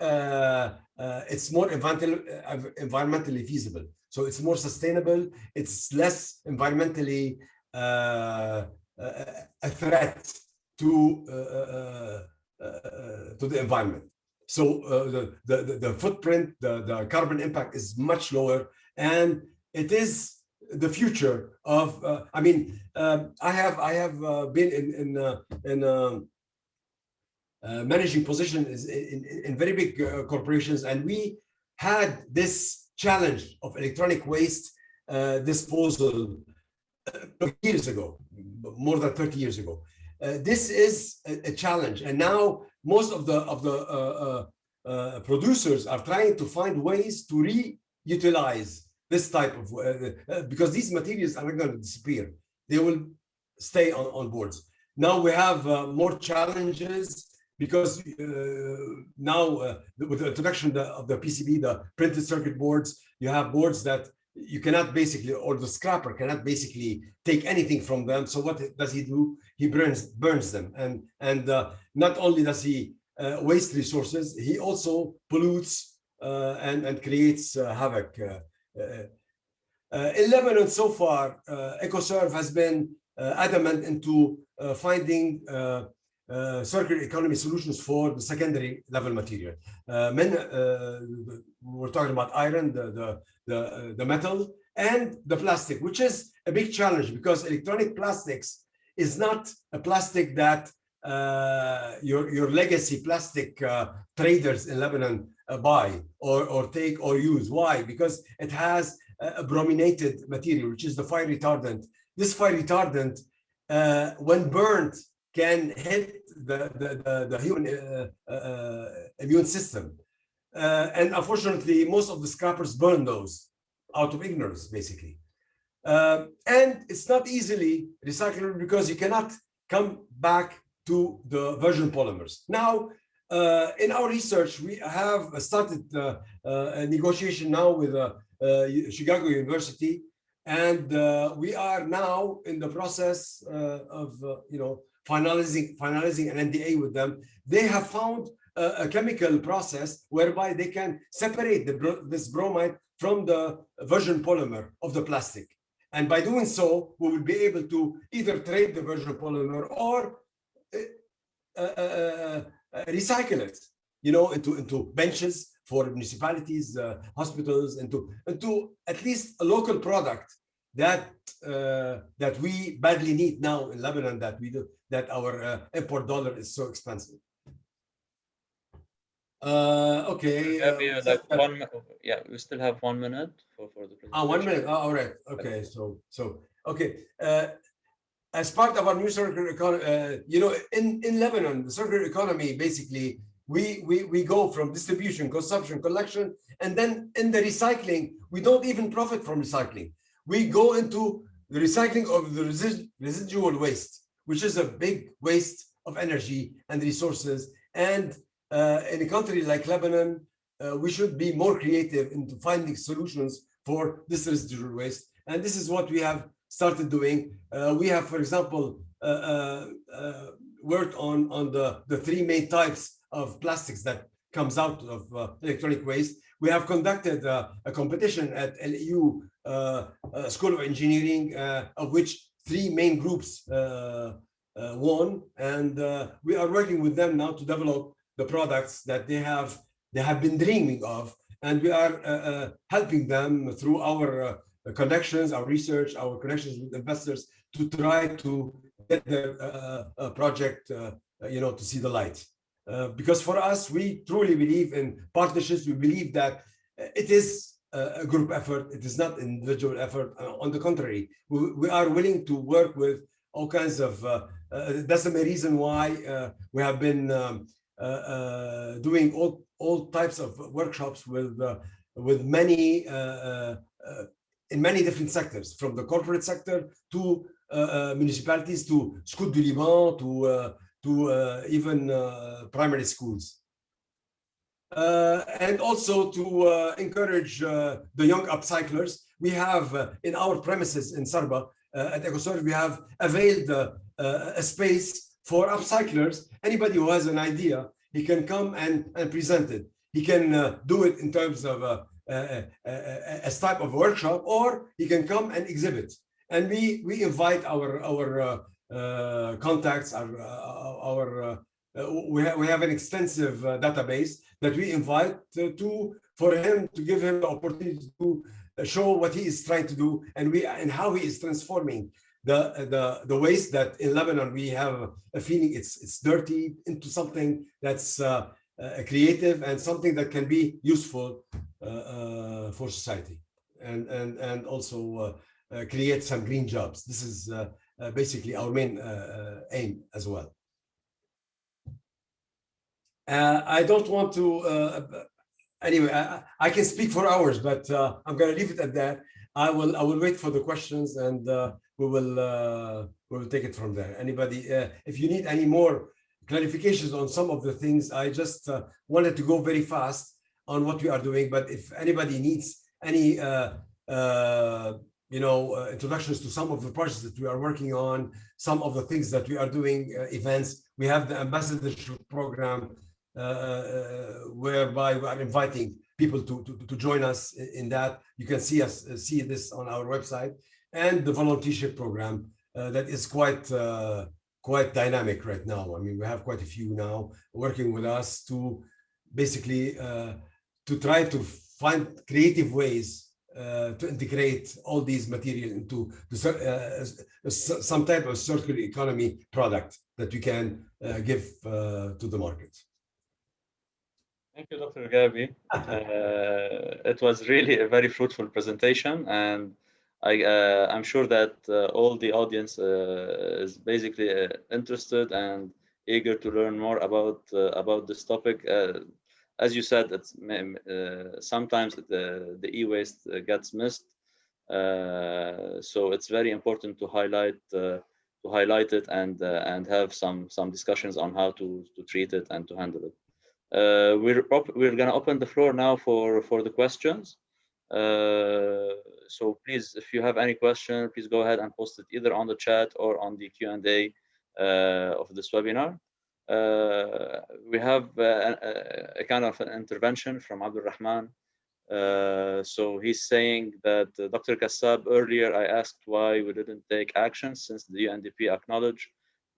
It's more environmentally feasible. So it's more sustainable. It's less environmentally a threat to the environment. So the footprint, the carbon impact is much lower, and it is the future of. I have been in managing positions in very big corporations, and we had this challenge of electronic waste disposal years ago, more than 30 years ago. This is a challenge, and now most of the producers are trying to find ways to reutilize this type of because these materials are not going to disappear; they will stay on boards. Now we have more challenges because now with the introduction of the PCB, the printed circuit boards, you have boards that you cannot basically, or the scrapper cannot basically take anything from them. So what does he do? He burns them, and not only does he waste resources, he also pollutes and creates havoc. In Lebanon so far, EcoServe has been adamant into finding circular economy solutions for the secondary level material. We're talking about iron, the metal, and the plastic, which is a big challenge because electronic plastics is not a plastic that your legacy plastic traders in Lebanon buy or take or use. Why? Because it has a brominated material, which is the fire retardant. This fire retardant, when burnt, can hit the human immune system. And unfortunately, most of the scrappers burn those out of ignorance, basically. And it's not easily recyclable because you cannot come back to the virgin polymers. Now, in our research, we have started a negotiation now with Chicago University, and we are now in the process of finalizing an NDA with them. They have found a chemical process whereby they can separate this bromide from the virgin polymer of the plastic. And by doing so, we will be able to either trade the virgin polymer or recycle it, into benches for municipalities, hospitals, into at least a local product that we badly need now in Lebanon, that our import dollar is so expensive. Okay. Yeah, we still have 1 minute for the presentation. 1 minute. All right. Okay. Okay. As part of our new circular economy, in Lebanon, the circular economy, basically, we go from distribution, consumption, collection, and then in the recycling, we don't even profit from recycling. We go into the recycling of the residual waste, which is a big waste of energy and resources. And in a country like Lebanon, we should be more creative into finding solutions for this residual waste. And this is what we have started doing. We have, for example, worked on the 3 main types of plastics that comes out of electronic waste. We have conducted a competition at LEU School of Engineering, of which 3 main groups won. And we are working with them now to develop the products that they have been dreaming of. And we are helping them through our connections, our research, our connections with investors to try to get their project, to see the light. Because for us, we truly believe in partnerships. We believe that it is a group effort. It is not individual effort. On the contrary, we are willing to work with all kinds of. That's the main reason why we have been doing all types of workshops with many. In many different sectors, from the corporate sector to municipalities, to Scout du Liban, to even primary schools. And also to encourage the young upcyclers. We have in our premises in Sarba, at EcoSurge, we have availed a space for upcyclers. Anybody who has an idea, he can come and present it. He can do it in terms of as type of workshop, or he can come and exhibit. And we invite our contacts, we have an extensive database that we invite for him to give him the opportunity to show what he is trying to do and how he is transforming the waste that in Lebanon we have a feeling it's dirty into something that's creative and something that can be useful for society, and also create some green jobs. This is basically our main aim as well. I don't want to. Anyway, I can speak for hours, but I'm going to leave it at that. I will wait for the questions, and we will take it from there. Anybody, if you need any more clarifications on some of the things, I just wanted to go very fast on what we are doing. But if anybody needs any introductions to some of the projects that we are working on, some of the things that we are doing, events, we have the ambassadorship program whereby we are inviting people to join us in that. You can see this on our website, and the volunteership program that is quite dynamic right now. I mean, we have quite a few now working with us to basically to try to find creative ways to integrate all these materials into some type of circular economy product that we can give to the market. Thank you, Dr. Gabi. It was really a very fruitful presentation, and I'm sure that all the audience is basically interested and eager to learn more about this topic. As you said, it's sometimes the e-waste gets missed So it's very important to highlight it and have some discussions on how to treat it and to handle it. We're gonna open the floor now for the questions. So please, if you have any question, please go ahead and post it either on the chat or on the Q&A of this webinar. We have a kind of an intervention from Abdul Rahman. So he's saying that Dr. Kassab, earlier I asked why we didn't take action since the UNDP acknowledged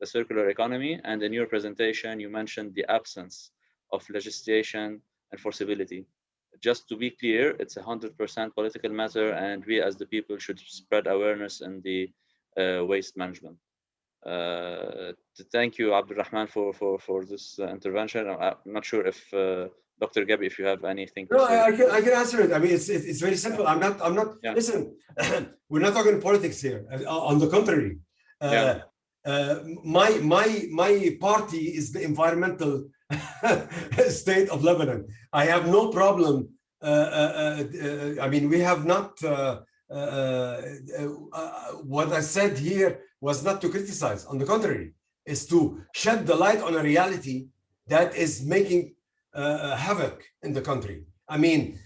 the circular economy, and in your presentation you mentioned the absence of legislation enforceability. Just to be clear, it's 100% political matter, and we as the people should spread awareness in the waste management. Thank you, Abdul Rahman, for this intervention. I'm not sure if Dr. Gabi, if you have anything to No, say. I can answer it. I mean, it's very simple. I'm not. Yeah. Listen, we're not talking politics here. On the contrary, my party is the environmental state of Lebanon. I have no problem. I mean, we have not. What I said here was not to criticize. On the contrary, is to shed the light on a reality that is making havoc in the country. I mean,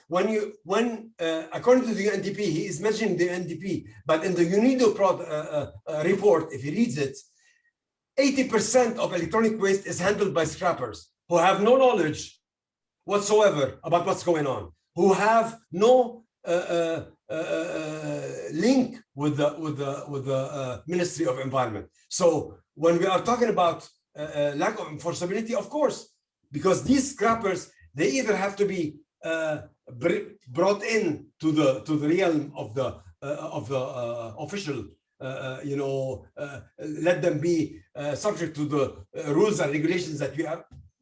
when according to the UNDP, he is mentioning the UNDP, but in the UNIDO report, if he reads it, 80% of electronic waste is handled by scrappers who have no knowledge whatsoever about what's going on, who have no link with the Ministry of Environment. So when we are talking about lack of enforceability, of course, because these scrappers, they either have to be brought in to the realm of the official, let them be subject to the rules and regulations that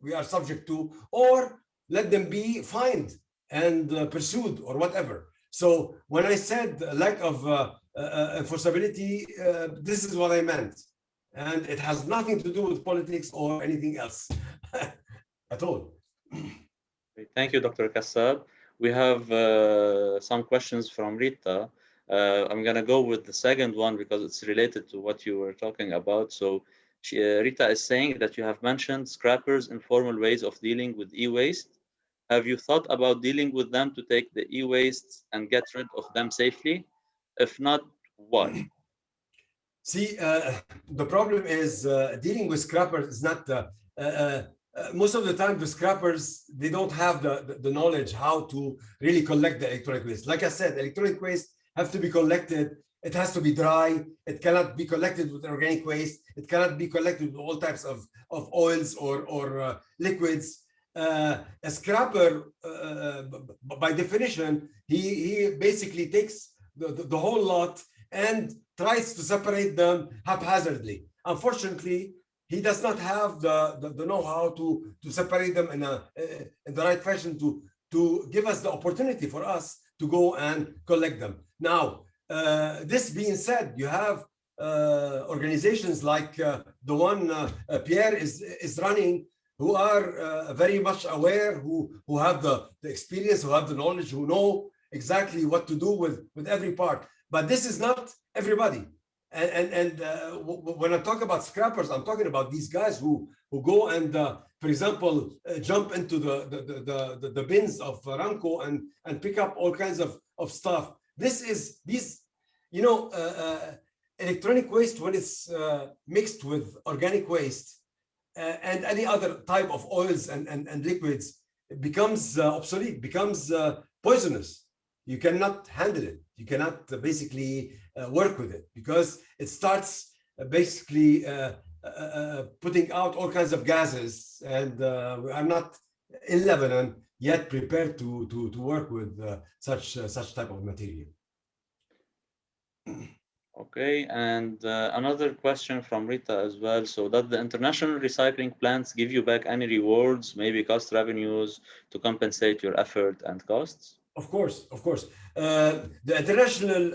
we are subject to, or let them be fined and pursued or whatever. So when I said lack of enforceability, this is what I meant, and it has nothing to do with politics or anything else at all. Thank you, Dr. Kassab. We have some questions from Rita. I'm going to go with the second one because it's related to what you were talking about. So Rita is saying that you have mentioned scrappers' informal ways of dealing with e-waste. Have you thought about dealing with them to take the e-waste and get rid of them safely? If not, why? See, the problem is dealing with scrappers is not most of the time the scrappers, they don't have the knowledge how to really collect the electronic waste. Like I said, electronic waste have to be collected. It has to be dry. It cannot be collected with organic waste. It cannot be collected with all types of oils or liquids. A scrapper, by definition, he basically takes the whole lot and tries to separate them haphazardly. Unfortunately, he does not have the know-how to separate them in the right fashion to give us the opportunity for us to go and collect them. Now, this being said, you have organizations like the one Pierre is running, who are very much aware, who have the experience, who have the knowledge, who know exactly what to do with every part. But this is not everybody. And when I talk about scrappers, I'm talking about these guys who go and, for example, jump into the bins of Ramco and pick up all kinds of stuff. These electronic waste, when it's mixed with organic waste and any other type of oils and liquids, it becomes obsolete, becomes poisonous. You cannot handle it. You cannot basically work with it because it starts basically putting out all kinds of gases, and I'm not in Lebanon yet prepared to work with such type of material. Okay, and another question from Rita as well. So, does the international recycling plants give you back any rewards, maybe cost revenues, to compensate your effort and costs? Of course, of course. The international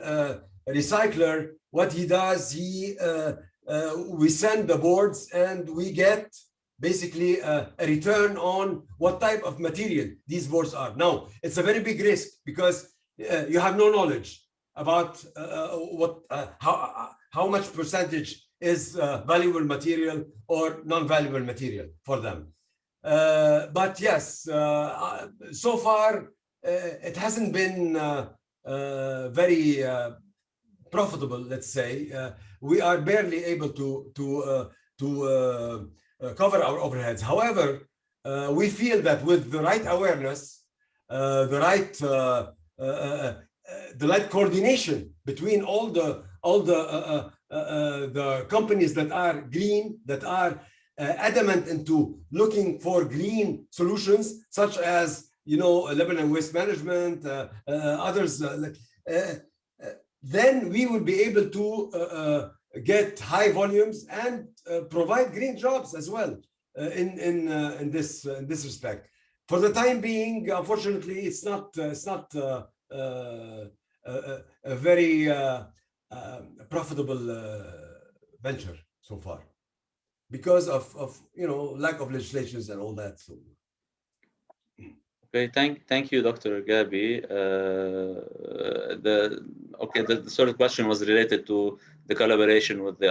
recycler, what he does, we send the boards and we get basically a return on what type of material these boards are. Now, it's a very big risk because you have no knowledge. about how much percentage is valuable material or non-valuable material for them. But yes, so far it hasn't been very profitable. Let's say we are barely able to cover our overheads. However, we feel that with the right awareness, the right coordination between all the companies that are green, that are adamant into looking for green solutions, such as Lebanon Waste Management, others. Then we will be able to get high volumes and provide green jobs as well in this respect. For the time being, unfortunately, it's not a very profitable venture so far because of lack of legislations and all that. So. Okay, thank you, Dr. Gabi. The sort of question was related to the collaboration with the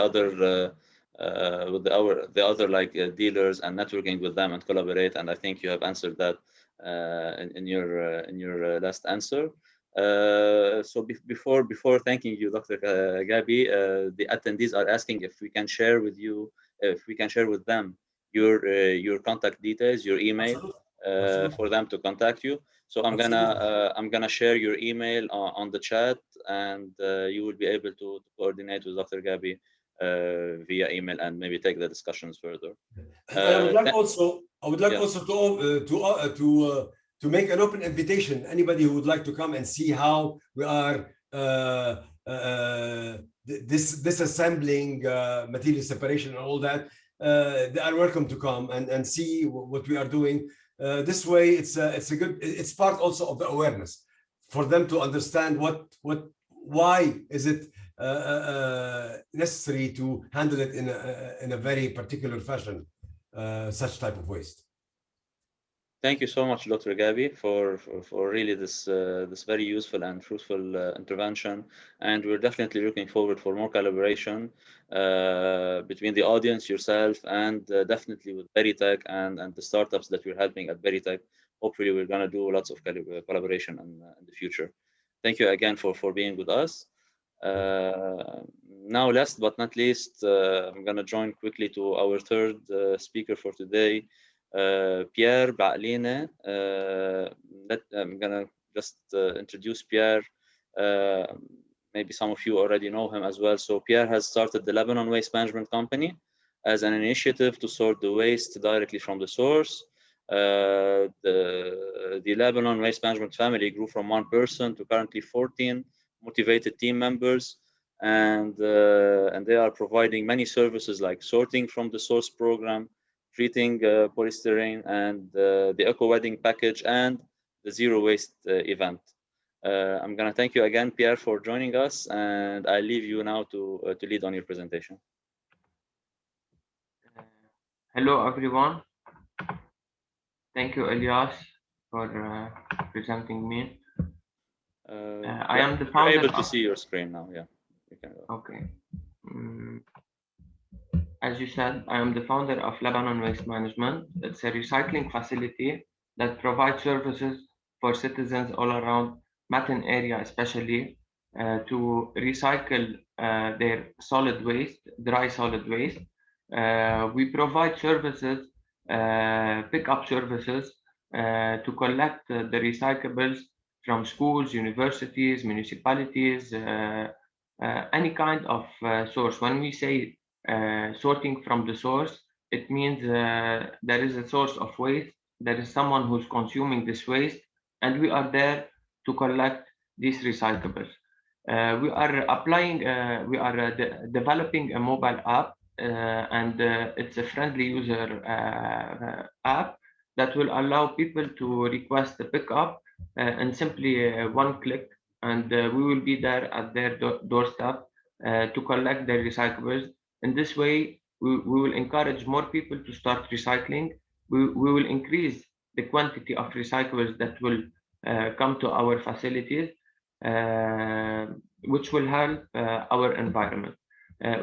other like dealers and networking with them and collaborate. And I think you have answered that in your last answer. So before thanking you, Dr. Gabi, the attendees are asking if we can share with them your contact details, your email. Absolutely. For them to contact you. So I'm gonna share your email on the chat, and you will be able to coordinate with Dr. Gabi via email and maybe take the discussions further. I would like also to make an open invitation. Anybody who would like to come and see how we are disassembling material separation and all that, they are welcome to come and see what we are doing. This way, it's part also of the awareness for them to understand why is it necessary to handle it in a very particular fashion, such type of waste. Thank you so much, Dr. Gabi, for really this very useful and fruitful intervention. And we're definitely looking forward for more collaboration between the audience, yourself, and definitely with Veritech and the startups that we're helping at Veritech. Hopefully, we're going to do lots of collaboration in the future. Thank you again for being with us. Now, last but not least, I'm going to join quickly to our third speaker for today. Pierre Ba'line. I'm gonna just introduce Pierre. Maybe some of you already know him as well. So Pierre has started the Lebanon Waste Management Company as an initiative to sort the waste directly from the source. The Lebanon Waste Management family grew from 1 person to currently 14 motivated team members, and they are providing many services like sorting from the source program, treating polystyrene, and the Eco Wedding package, and the Zero Waste event. I'm going to thank you again, Pierre, for joining us, and I leave you now to lead on your presentation. Hello, everyone. Thank you, Elias, for presenting me. I am the founder. You're able to see your screen now, yeah. You can go. Okay. As you said, I am the founder of Lebanon Waste Management. It's a recycling facility that provides services for citizens all around Matan area, especially to recycle their solid waste, dry solid waste. We provide services, pick-up services to collect the recyclables from schools, universities, municipalities, any kind of source. When we say sorting from the source, it means there is a source of waste, there is someone who's consuming this waste, and we are there to collect these recyclables. We are developing a mobile app, and it's a friendly user app that will allow people to request the pickup and simply one click, and we will be there at their doorstep to collect their recyclables. In this way, we will encourage more people to start recycling. We will increase the quantity of recyclables that will come to our facilities. which will help our environment.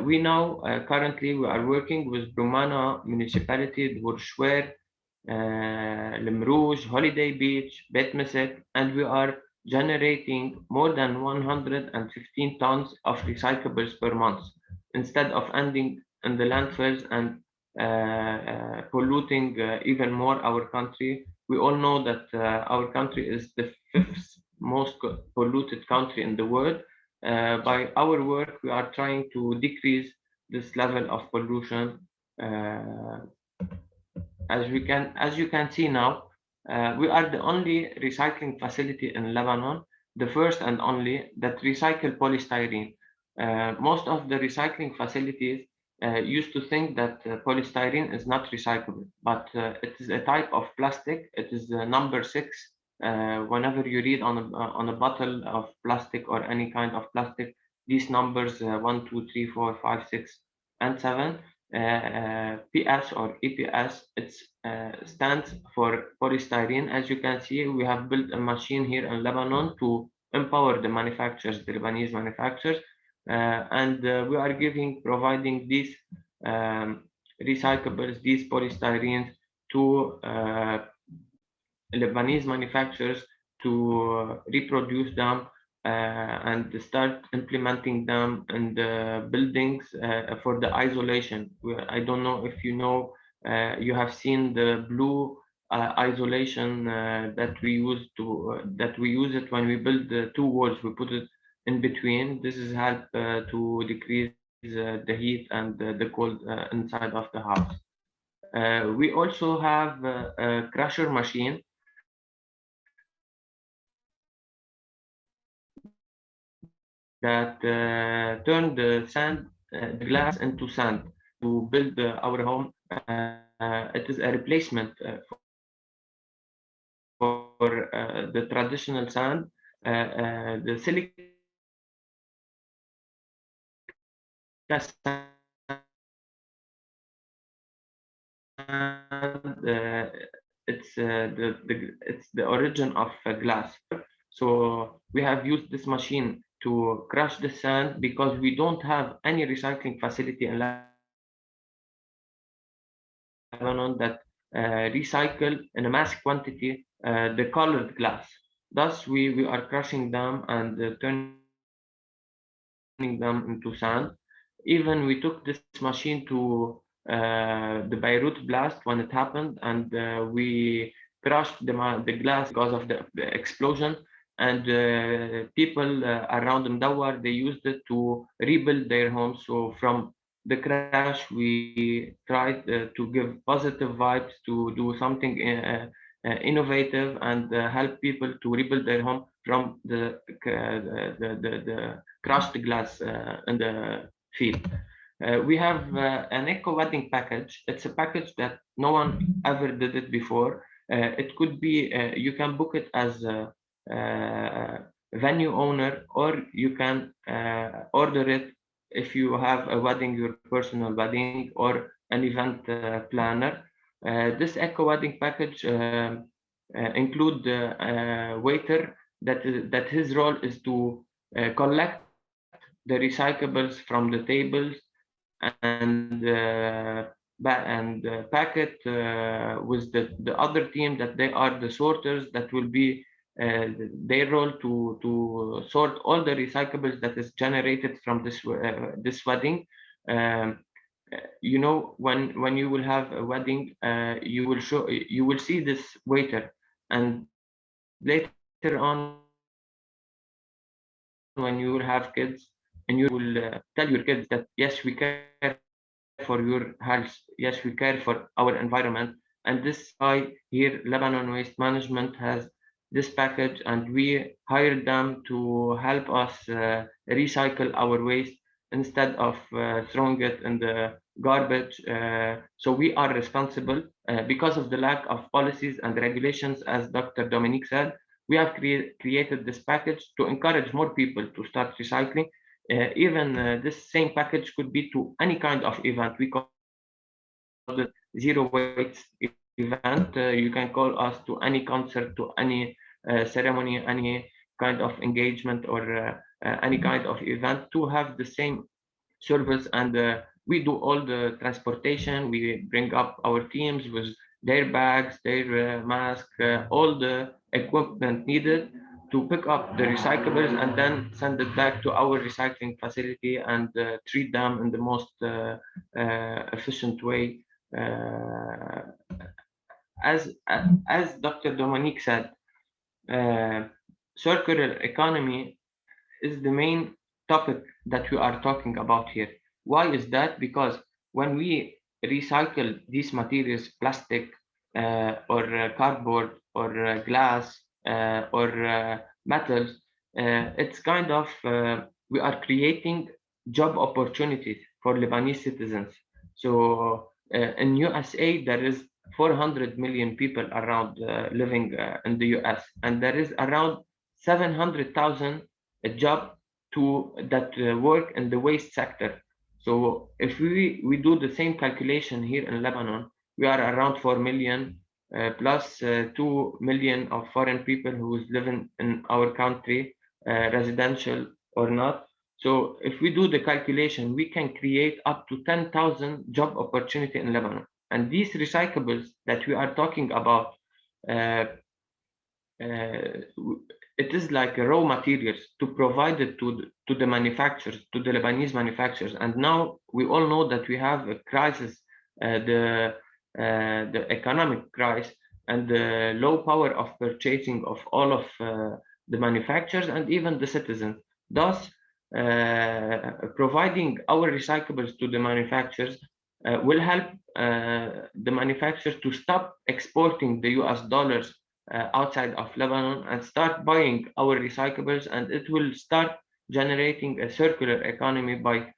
We now currently we are working with Brumana municipality, Dvorshwer, Limrouge, Holiday Beach, Bet Mesek, and we are generating more than 115 tons of recyclables per month instead of ending in the landfills and polluting even more our country. We all know that our country is the fifth most polluted country in the world. By our work, we are trying to decrease this level of pollution. As you can see now, we are the only recycling facility in Lebanon, the first and only that recycle polystyrene. Most of the recycling facilities used to think that polystyrene is not recyclable, but it is a type of plastic. It is number 6. Whenever you read on a bottle of plastic or any kind of plastic, these numbers 1, 2, 3, 4, 5, 6, and 7. PS or EPS, it stands for polystyrene. As you can see, we have built a machine here in Lebanon to empower the manufacturers, the Lebanese manufacturers, and we are providing these recyclables, these polystyrenes to Lebanese manufacturers to reproduce them and start implementing them in the buildings for the isolation. I don't know if you know, you have seen the blue isolation that we use it when we build the 2 walls. We put it in between. This is help to decrease the heat and the cold inside of the house. We also have a crusher machine that turned the sand, the glass into sand to build our home. It is a replacement for the traditional sand. The silica sand, it's the origin of glass. So we have used this machine to crush the sand because we don't have any recycling facility in Lebanon that recycle in a mass quantity the colored glass. Thus, we are crushing them and turning them into sand. Even we took this machine to the Beirut blast when it happened, and we crushed the glass because of the explosion. And people around Mdawar, they used it to rebuild their homes. So from the crash, we tried to give positive vibes, to do something innovative and help people to rebuild their home from the crushed glass in the field. We have an eco wedding package. It's a package that no one ever did it before. It could be you can book it as a venue owner, or you can order it if you have a wedding, your personal wedding, or an event planner. This eco wedding package include a waiter that his role is to collect the recyclables from the tables and pack it with the other team that they are the sorters that will be their role to sort all the recyclables that is generated from this wedding. You know, when you will have a wedding, you will see this waiter, and later on when you will have kids, and you will tell your kids that yes, we care for your health, yes, we care for our environment. And this why here Lebanon Waste Management has this package, and we hired them to help us recycle our waste instead of throwing it in the garbage. So we are responsible because of the lack of policies and regulations, as Dr. Dominique said. We have created this package to encourage more people to start recycling. Even this same package could be to any kind of event. We call it zero waste event. You can call us to any concert, to any ceremony, any kind of engagement or any kind of event to have the same service. And we do all the transportation. We bring up our teams with their bags, their mask, all the equipment needed to pick up the recyclables and then send it back to our recycling facility and treat them in the most efficient way. Uh, as Dr. Dominique said, circular economy is the main topic that we are talking about here. Why is that? Because when we recycle these materials, plastic or cardboard or glass or metals, it's kind of we are creating job opportunities for Lebanese citizens. So in USA there is 400 million people around living in the US, and there is around 700,000 a job to that work in the waste sector. So if we do the same calculation here in Lebanon, we are around 4 million plus 2 million of foreign people who is living in our country, residential or not. So if we do the calculation, we can create up to 10,000 job opportunity in Lebanon. And these recyclables that we are talking about, it is like a raw materials to provide it to the manufacturers, to the Lebanese manufacturers. And now we all know that we have a crisis, the economic crisis and the low power of purchasing of all of the manufacturers and even the citizens. Thus, providing our recyclables to the manufacturers will help the manufacturers to stop exporting the US dollars outside of Lebanon and start buying our recyclables, and it will start generating a circular economy by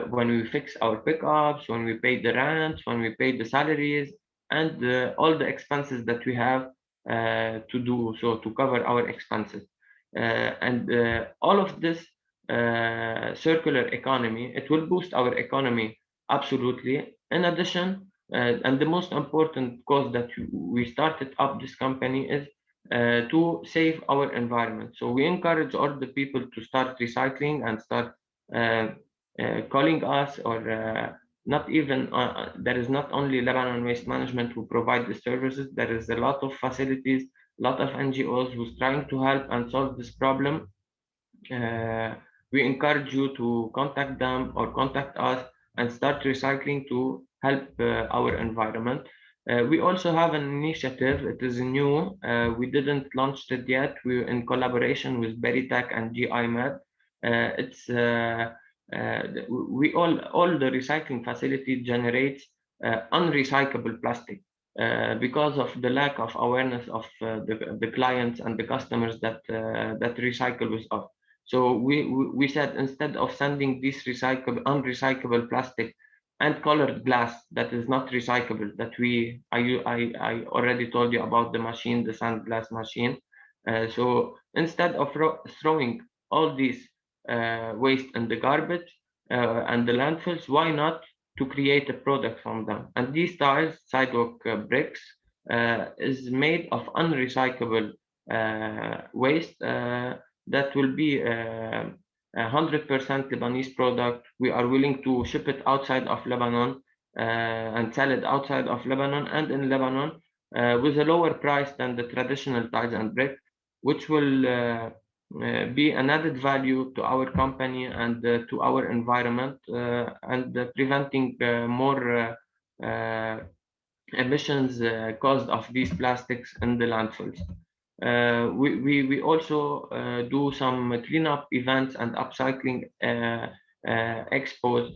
when we fix our pickups, when we pay the rents, when we pay the salaries, and all the expenses that we have to do so to cover our expenses. And all of this circular economy, it will boost our economy absolutely. In addition, and the most important cause that we started up this company is to save our environment. So we encourage all the people to start recycling and start calling us, or not even, there is not only Lebanon Waste Management who provide the services, there is a lot of facilities, a lot of NGOs who's trying to help and solve this problem. We encourage you to contact them or contact us and start recycling to help our environment. We also have an initiative. It is new. We didn't launch it yet. We're in collaboration with Beritech and GI Med. It's we all the recycling facility generates unrecyclable plastic. Because of the lack of awareness of the clients and the customers that that recycle with us. So we said, instead of sending this unrecyclable plastic and colored glass that is not recyclable, that I already told you about the machine, the sand glass machine. So instead of throwing all these waste in the garbage and the landfills, why not to create a product from them? And these tiles, sidewalk bricks, is made of unrecyclable waste that will be 100% Lebanese product. We are willing to ship it outside of Lebanon and sell it outside of Lebanon and in Lebanon with a lower price than the traditional tiles and brick, which will be an added value to our company and to our environment, and preventing more emissions caused of these plastics in the landfills. We also do some cleanup events and upcycling expos.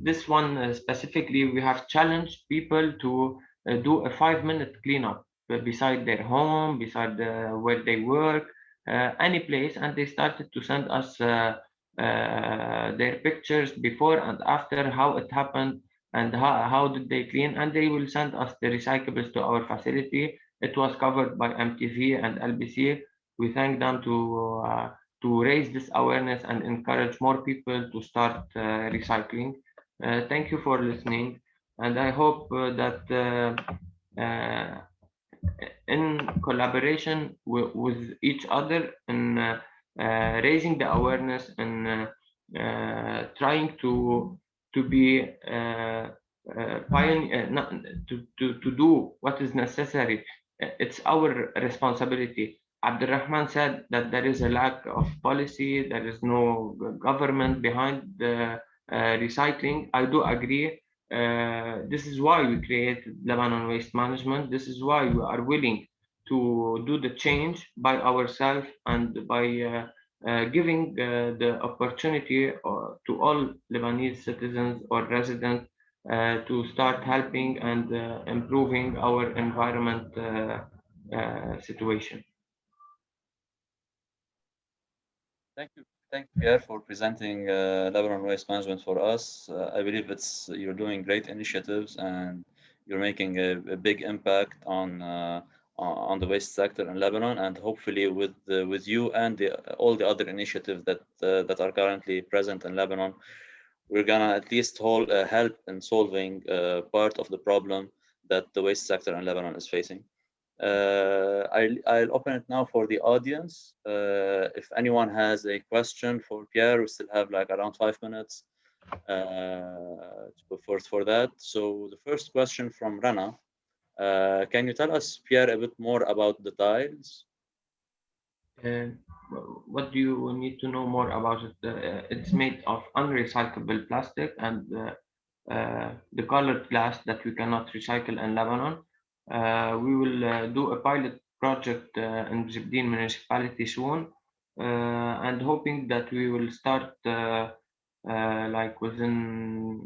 This one specifically, we have challenged people to do a 5-minute cleanup beside their home, beside where they work, any place, and they started to send us their pictures before and after, how it happened and how did they clean, and they will send us the recyclables to our facility. It was covered by MTV and LBC. We thank them to raise this awareness and encourage more people to start recycling. Thank you for listening, and I hope that in collaboration with each other in raising the awareness and trying to be pioneer, not, to do what is necessary. It's our responsibility. Abdurrahman said that there is a lack of policy, there is no government behind the recycling. I do agree. This is why we created Lebanon Waste Management. This is why we are willing to do the change by ourselves and by giving the opportunity to all Lebanese citizens or residents to start helping and improving our environment situation. Thank you, Pierre, for presenting Lebanon Waste Management for us. I believe you're doing great initiatives and you're making a big impact on the waste sector in Lebanon, and hopefully with you and all the other initiatives that are currently present in Lebanon, we're gonna at least help in solving part of the problem that the waste sector in Lebanon is facing. I'll open it now for the audience. If anyone has a question for Pierre, we still have like around 5 minutes for that. So the first question from Rana. Can you tell us, Pierre, a bit more about the tiles? Uh, what do you need to know more about it? It's made of unrecyclable plastic and the colored glass that we cannot recycle in Lebanon. We will do a pilot project in Zibdin municipality soon, and hoping that we will start like within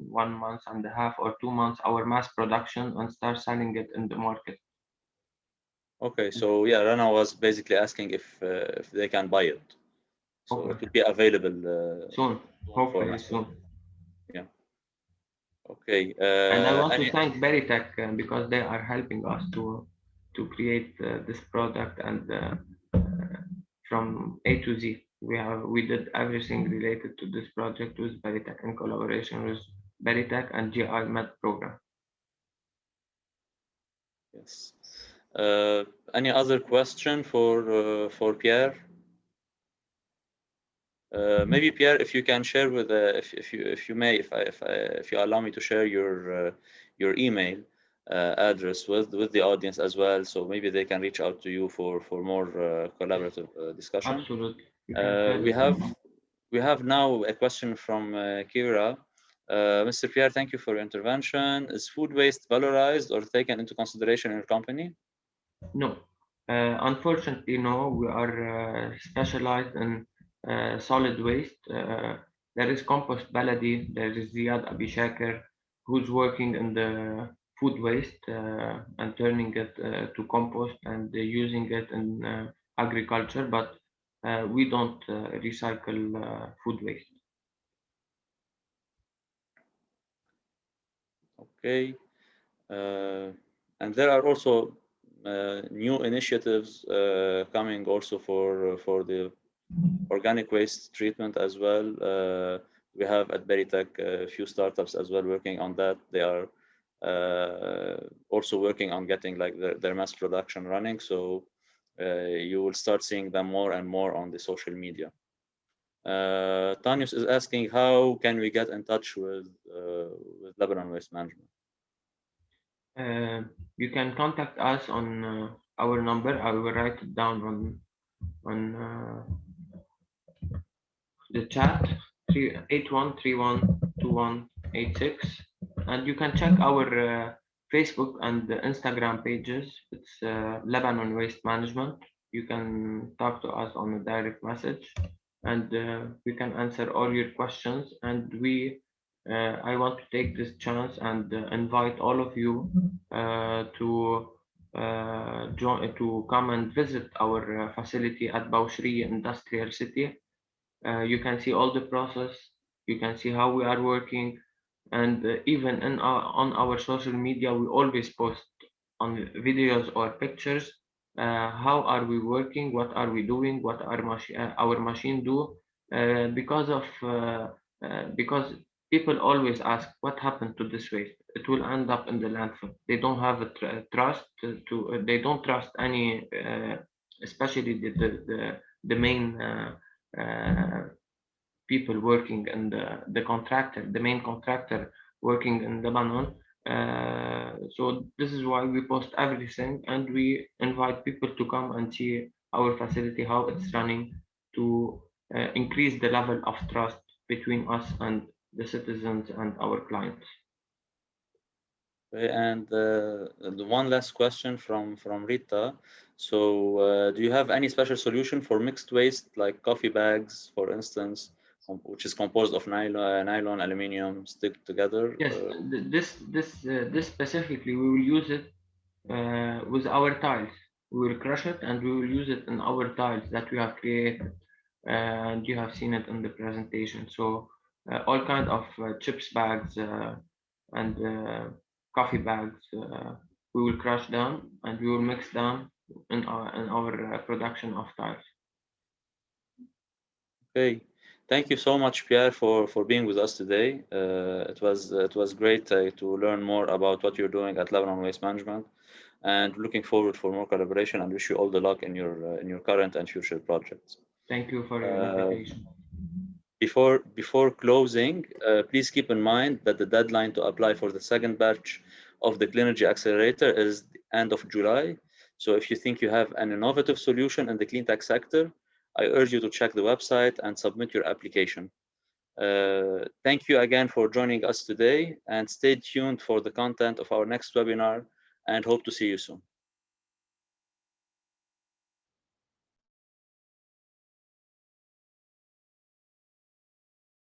1 month and a half or 2 months our mass production and start selling it in the market. Okay, so yeah, Rana was basically asking if they can buy it. So Okay. it will be available Soon, hopefully soon. Yeah. Okay. And I want to thank Beritech because they are helping us to create this product and from A to Z. We did everything related to this project with Beritech in collaboration with Beritech and GI Med program. Yes. Any other question for Pierre? Maybe Pierre, if you can share with if you may, if you allow me to share your email address with the audience as well, so maybe they can reach out to you for more collaborative discussion. Absolutely. We have now a question from Kira. Mr. Pierre, thank you for your intervention. Is food waste valorized or taken into consideration in your company? No. Unfortunately, no. We are specialized in solid waste. There is Compost Baladi, there is Ziad Abishaker, who's working in the food waste and turning it to compost and using it in agriculture, but we don't recycle food waste. Okay. And there are also new initiatives coming also for the organic waste treatment as well. We have at Beritech a few startups as well working on that. They are also working on getting like their mass production running. So you will start seeing them more and more on the social media. Tanyus is asking, how can we get in touch with Lebanon Waste Management? You can contact us on our number. I will write it down on the chat, 81312186, and you can check our Facebook and Instagram pages. It's Lebanon Waste Management. You can talk to us on a direct message, and we can answer all your questions. And I want to take this chance and invite all of you to join to come and visit our facility at Baushri Industrial City. You can see all the process. You can see how we are working, and even on our social media, we always post on videos or pictures. How are we working? What are we doing? What our machine do? Because people always ask what happened to this waste. it will end up in the landfill. They don't have a trust they don't trust any, especially the main people working in the main contractor working in Lebanon. So this is why we post everything, and we invite people to come and see our facility, how it's running, to increase the level of trust between us and the citizens and our clients. Okay, and the one last question from Rita. So, do you have any special solution for mixed waste, like coffee bags, for instance, which is composed of nylon, aluminium, stick together? Yes, this specifically, we will use it with our tiles. We will crush it and we will use it in our tiles that we have created, and you have seen it in the presentation. So all kind of chips bags and coffee bags, we will crush them and we will mix them in our production of tiles. Okay, thank you so much, Pierre, for being with us today. It was great to learn more about what you're doing at Lebanon Waste Management, and looking forward for more collaboration. And wish you all the luck in your current and future projects. Thank you for your invitation. Before closing, please keep in mind that the deadline to apply for the second batch of the Cleanergy Accelerator is the end of July. So if you think you have an innovative solution in the cleantech sector, I urge you to check the website and submit your application. Thank you again for joining us today, and stay tuned for the content of our next webinar, and hope to see you soon.